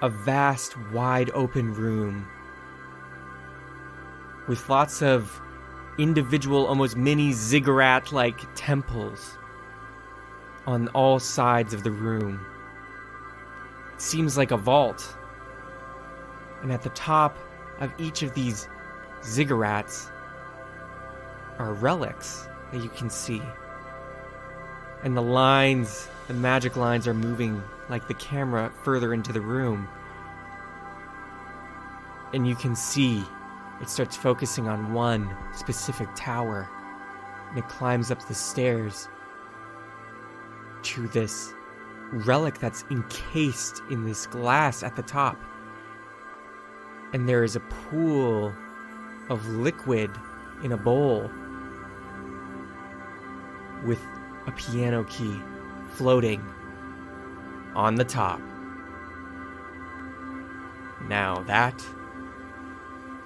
a vast, wide open room with lots of individual, almost mini ziggurat-like temples on all sides of the room. It seems like a vault. And at the top of each of these ziggurats are relics that you can see. And the lines, the magic lines, are moving like the camera further into the room. And you can see it starts focusing on one specific tower. And it climbs up the stairs to this relic that's encased in this glass at the top. And there is a pool of liquid in a bowl with a piano key floating on the top. Now that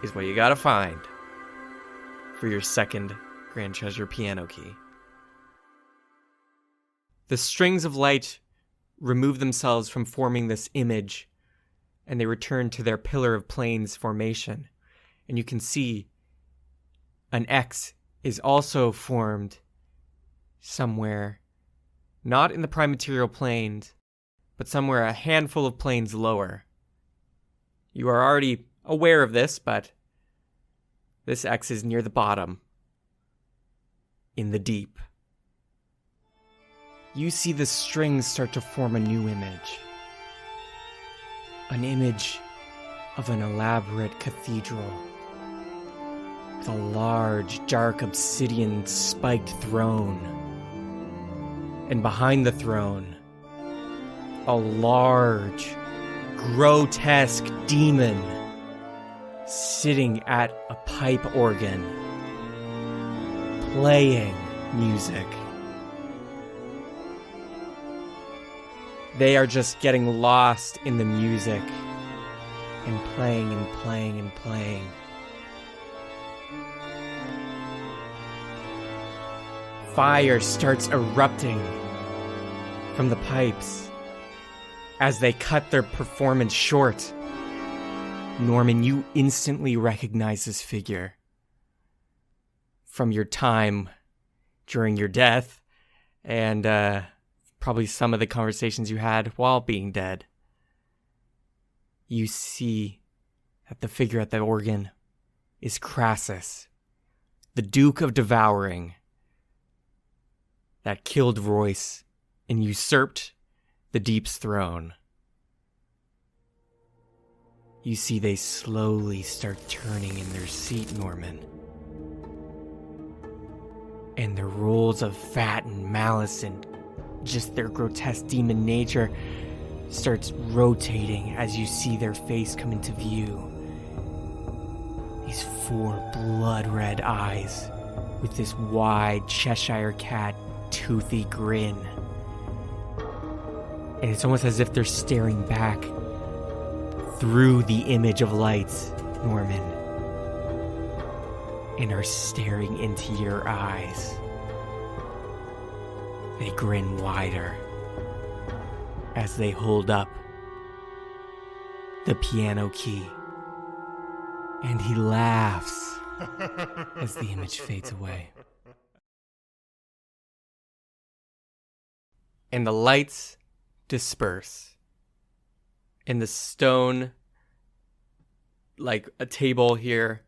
is what you gotta find for your second Grand Treasure piano key. The strings of light remove themselves from forming this image, and they return to their pillar of planes formation. And you can see an X is also formed somewhere, not in the prime material planes, but somewhere a handful of planes lower. You are already aware of this, but this X is near the bottom, in the deep. You see the strings start to form a new image. An image of an elaborate cathedral with a large, dark, obsidian spiked throne. And behind the throne, a large, grotesque demon sitting at a pipe organ, playing music. They are just getting lost in the music and playing and playing and playing. Fire starts erupting from the pipes as they cut their performance short. Norman, you instantly recognize this figure from your time during your death and probably some of the conversations you had while being dead. You see that the figure at the organ is Crassus, the Duke of Devouring, that killed Royce and usurped the Deep's throne, you see they slowly start turning in their seat, Norman. And the rolls of fat and malice and just their grotesque demon nature starts rotating as you see their face come into view. These 4 blood-red eyes with this wide Cheshire cat toothy grin. And it's almost as if they're staring back through the image of lights, Norman, and are staring into your eyes. They grin wider as they hold up the piano key. And he laughs as the image fades away. And the lights disperse. And the stone, like a table here,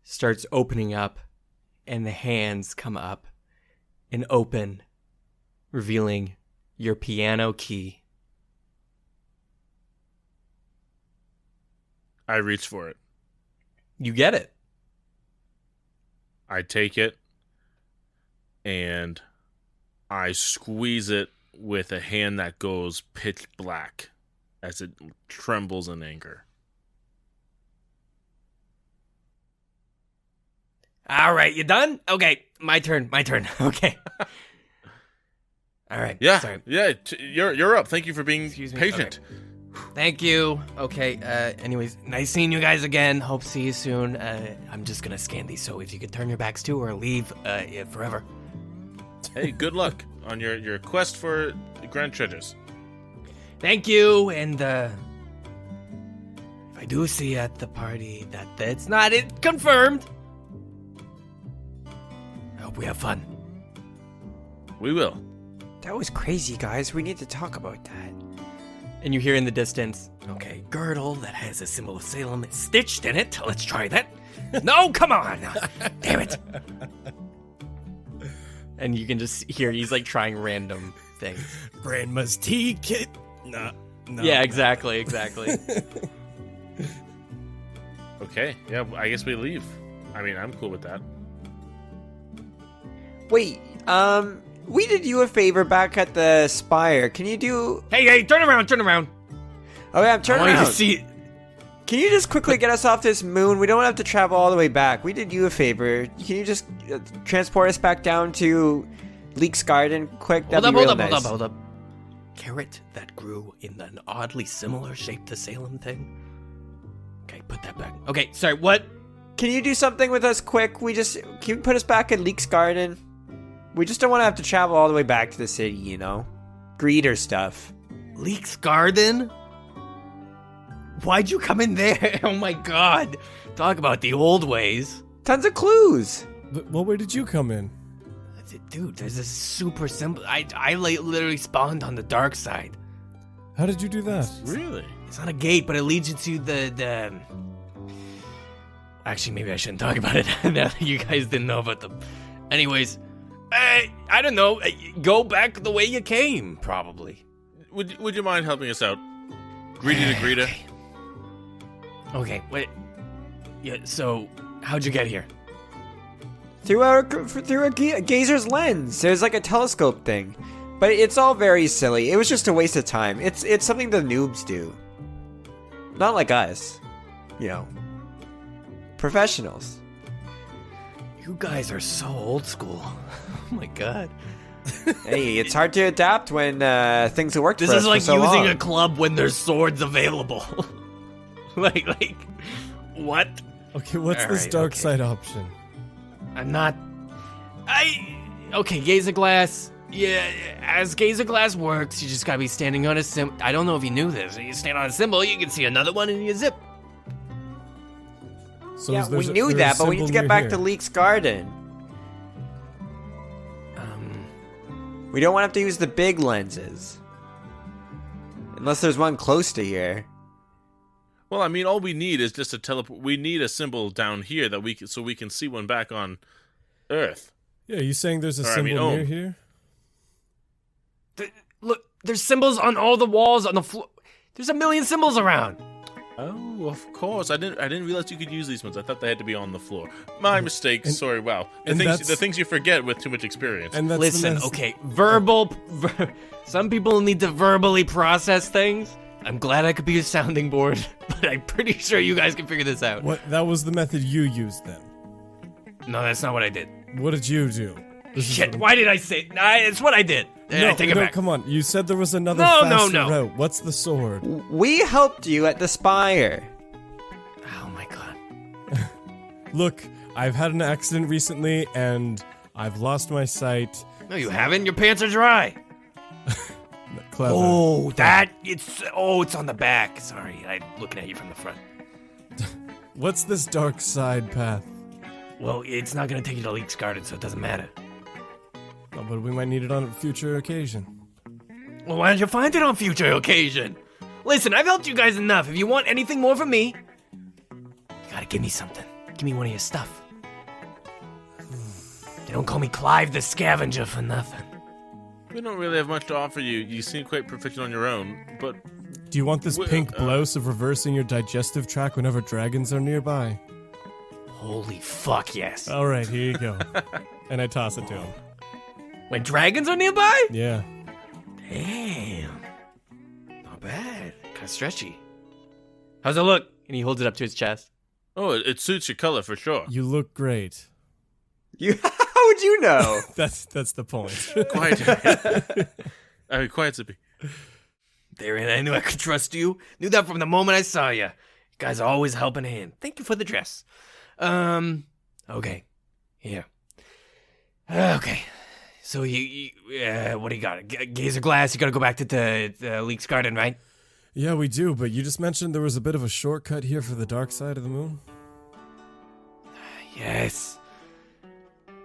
starts opening up. And the hands come up and open, revealing your piano key. I reach for it. You get it. I take it and I squeeze it with a hand that goes pitch black as it trembles in anger. All right, you done? Okay, my turn. Okay. All right. Yeah, Sorry. yeah. You're up. Thank you for being Excuse me. patient. Okay. Thank you. Okay. Anyways, nice seeing you guys again. Hope to see you soon. I'm just gonna scan these, so if you could turn your backs to or leave, forever. Hey, good luck on your quest for grand treasures. Thank you. And if I do see you at the party, that's not it confirmed. I hope we have fun. We will. That was crazy, guys. We need to talk about that. And you hear in the distance, okay, girdle that has a symbol of Salem is stitched in it. Let's try that. No, come on. Damn it. And you can just hear he's like trying random things. Grandma's tea kit. No. Yeah, exactly. Okay. Yeah, I guess we leave. I mean, I'm cool with that. Wait, we did you a favor back at the Spire. Can you do... Hey, turn around. Okay, I'm turning I want around. you to see. Can you just quickly get us off this moon? We don't have to travel all the way back. We did you a favor. Can you just transport us back down to Leek's Garden quick? Hold That'd be real up. nice. Carrot that grew in an oddly similar shape to Salem thing. Okay, put that back. Okay, sorry, what? Can you do something with us quick? Can you put us back at Leek's Garden? We just don't want to have to travel all the way back to the city, you know? Greeter stuff. Leek's Garden? Why'd you come in there? Oh my god. Talk about the old ways. Tons of clues. Well, where did you come in? Dude, there's a super simple... I literally spawned on the dark side. How did you do that? Really? It's not a gate, but it leads you to the... Actually, maybe I shouldn't talk about it now that you guys didn't know about them. Anyways, I don't know. Go back the way you came, probably. Would you mind helping us out? Greedy to greeter. Okay, wait. Yeah, so, how'd you get here? Through a gazer's lens. There's like a telescope thing. But it's all very silly. It was just a waste of time. It's something the noobs do. Not like us. You know. Professionals. You guys are so old school. Oh my god. Hey, it's hard to adapt when things have worked This for us is like for so using long. a club when there's swords available. like, what? Okay, what's All this right, dark okay. side option? I'm not... Okay, Gazer Glass. Yeah, as Gazer Glass works, you just gotta be standing on a symbol. I don't know if you knew this. You stand on a symbol, you can see another one and you zip. So Yeah, there's we a- knew there's a that, but we need symbol to get near back here. to Leek's Garden. We don't want to have to use the big lenses. Unless there's one close to here. Well, I mean, all we need is just a teleport. We need a symbol down here that we can see one back on Earth. Yeah, you saying there's a Or, I symbol mean, near oh. here? Look, There's symbols on all the walls, on the floor. There's a million symbols around. Oh, of course. I didn't realize you could use these ones. I thought they had to be on the floor. My mistake. Sorry. Wow. The things you forget with too much experience. And that's Listen, okay, some people need to verbally process things. I'm glad I could be a sounding board, but I'm pretty sure you guys can figure this out. What? That was the method you used then. No, that's not what I did. What did you do? Shit, why did I say? Nah, it's what I did. I take it back. Come on. You said there was another No. route. What's the sword? We helped you at the spire. Oh my god. Look, I've had an accident recently, and I've lost my sight. No, you haven't. Your pants are dry. Clever. Oh, it's on the back. Sorry, I'm looking at you from the front. What's this dark side path? Well, it's not gonna take you to Leaks Garden, so it doesn't matter. Oh, but we might need it on a future occasion. Well, why don't you find it on future occasion? Listen, I've helped you guys enough. If you want anything more from me, you gotta give me something. Give me one of your stuff. They don't call me Clive the Scavenger for nothing. We don't really have much to offer you. You seem quite proficient on your own, but... Do you want this pink blouse of reversing your digestive tract whenever dragons are nearby? Holy fuck, yes. All right, here you go. And I toss it to him. When dragons are nearby? Yeah. Damn. Not bad. Kind of stretchy. How's it look? And he holds it up to his chest. Oh, it suits your color for sure. You look great. How would you know? That's the point. Quiet. Quiet, Zippy. There, I knew I could trust you. Knew that from the moment I saw you. You guys are always helping a hand. Thank you for the dress. Okay. Here. Okay. So you what do you got? Gazer glass, you gotta go back to the Leaks Garden, right? Yeah, we do, but you just mentioned there was a bit of a shortcut here for the dark side of the moon. Yes.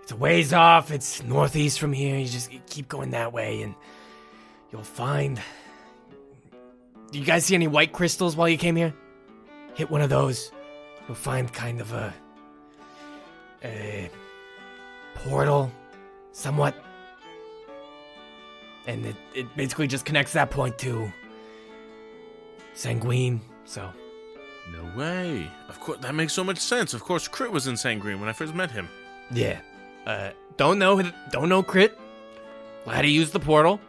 It's a ways off. It's northeast from here. You just keep going that way and you'll find... Do you guys see any white crystals while you came here? Hit one of those. You'll find kind of a portal, somewhat. And it basically just connects that point to Sanguine, so... No way. Of course, that makes so much sense. Of course, Crit was in Sanguine when I first met him. Yeah. Don't know Crit. Glad he used the portal.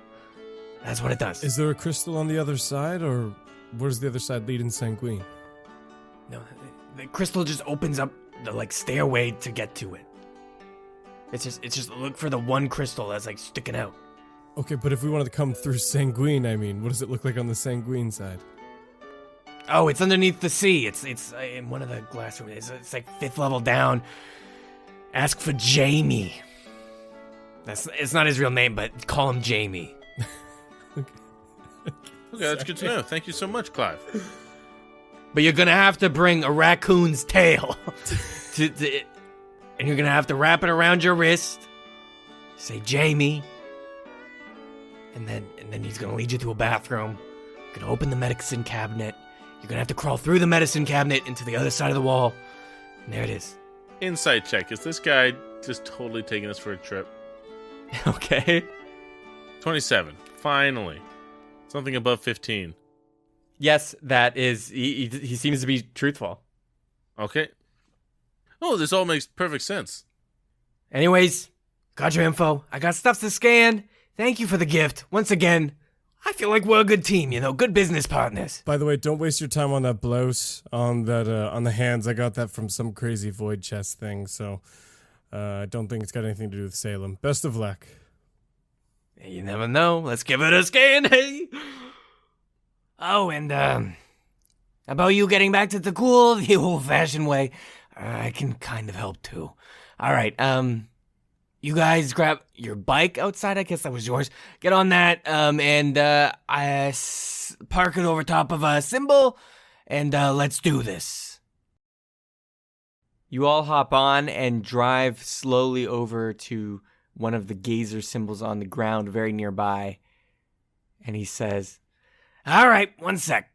That's what it does. Is there a crystal on the other side, or where does the other side lead in Sanguine? No, the crystal just opens up the stairway to get to it. It's just look for the one crystal that's sticking out. Okay, but if we wanted to come through Sanguine, what does it look like on the Sanguine side? Oh, it's underneath the sea. It's in one of the glass rooms. It's 5th level down. Ask for Jamie. It's not his real name, but call him Jamie. Okay, that's good to know. Thank you so much, Clive. But you're gonna have to bring a raccoon's tail, and you're gonna have to wrap it around your wrist. Say Jamie, and then he's gonna lead you to a bathroom. You're gonna open the medicine cabinet. You're gonna have to crawl through the medicine cabinet into the other side of the wall, and there it is. Insight check. Is this guy just totally taking us for a trip? Okay. 27. Finally. Something above 15. Yes, that is. He seems to be truthful. Okay. Oh, this all makes perfect sense. Anyways, got your info. I got stuff to scan. Thank you for the gift. Once again, I feel like we're a good team, good business partners. By the way, don't waste your time on that blouse on the hands. I got that from some crazy void chest thing, so I don't think it's got anything to do with Salem. Best of luck. You never know. Let's give it a scan, hey! Oh, and, how about you getting back to the cool, the old-fashioned way? I can kind of help, too. All right, you guys grab your bike outside. I guess that was yours. Get on that, and I park it over top of a symbol, and let's do this. You all hop on and drive slowly over to one of the gazer symbols on the ground very nearby, and he says, "All right, one sec."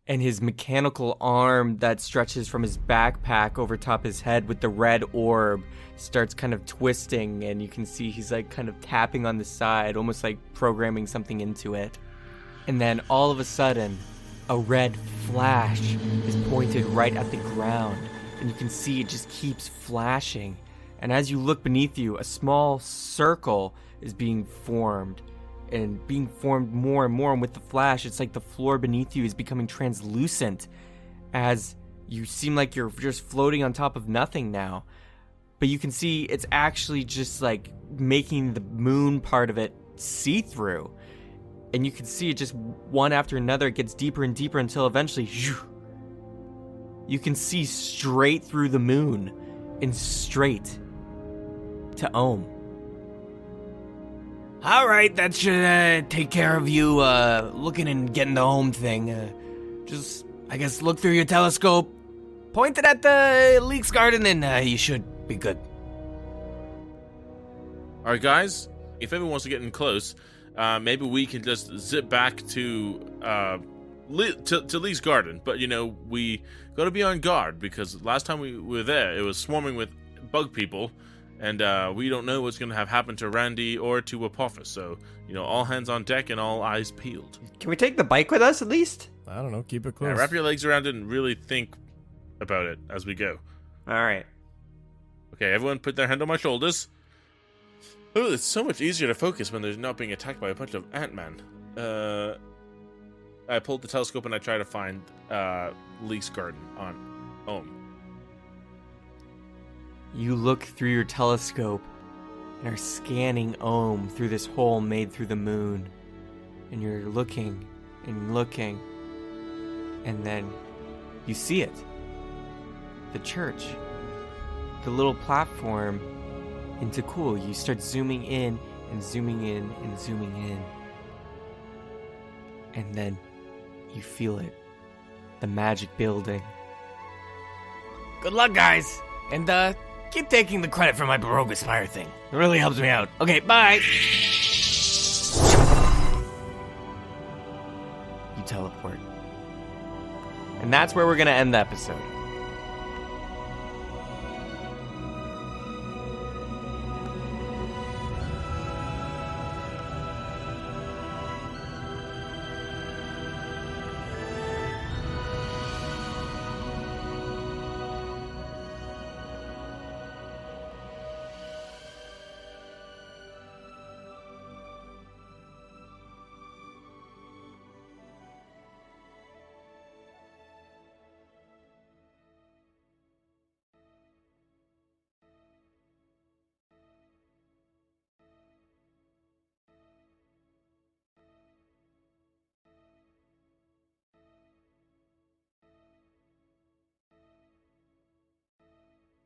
And his mechanical arm that stretches from his backpack over top his head with the red orb starts kind of twisting, and you can see he's kind of tapping on the side, almost like programming something into it. And then all of a sudden, a red flash is pointed right at the ground. And you can see it just keeps flashing. And as you look beneath you, a small circle is being formed. And being formed more and more. And with the flash, it's like the floor beneath you is becoming translucent. As you seem like you're just floating on top of nothing now. But you can see it's actually just like making the moon part of it see-through. And you can see it just one after another, it gets deeper and deeper until eventually you can see straight through the moon and straight to Ohm. All right, that should take care of you looking and getting the Ohm thing. Just, I guess, look through your telescope, point it at the Leeks Garden, and you should be good. All right, guys, if everyone wants to get in close, maybe we can just zip back to Lee's Garden. But, we got to be on guard because last time we were there, it was swarming with bug people. And we don't know what's going to have happened to Randy or to Apophis. So, all hands on deck and all eyes peeled. Can we take the bike with us at least? I don't know. Keep it close. Yeah, wrap your legs around it and really think about it as we go. All right. Okay, everyone put their hand on my shoulders. Oh, it's so much easier to focus when they're not being attacked by a bunch of Ant-Man. I pulled the telescope and I tried to find Leek's Garden on Ohm. You look through your telescope and are scanning Ohm through this hole made through the moon. And you're looking and looking. And then you see it. The church. The little platform into cool. You start zooming in and zooming in and zooming in. And then you feel it. The magic building. Good luck, guys! And, keep taking the credit for my Baroque Aspire thing. It really helps me out. Okay, bye! You teleport. And that's where we're gonna end the episode.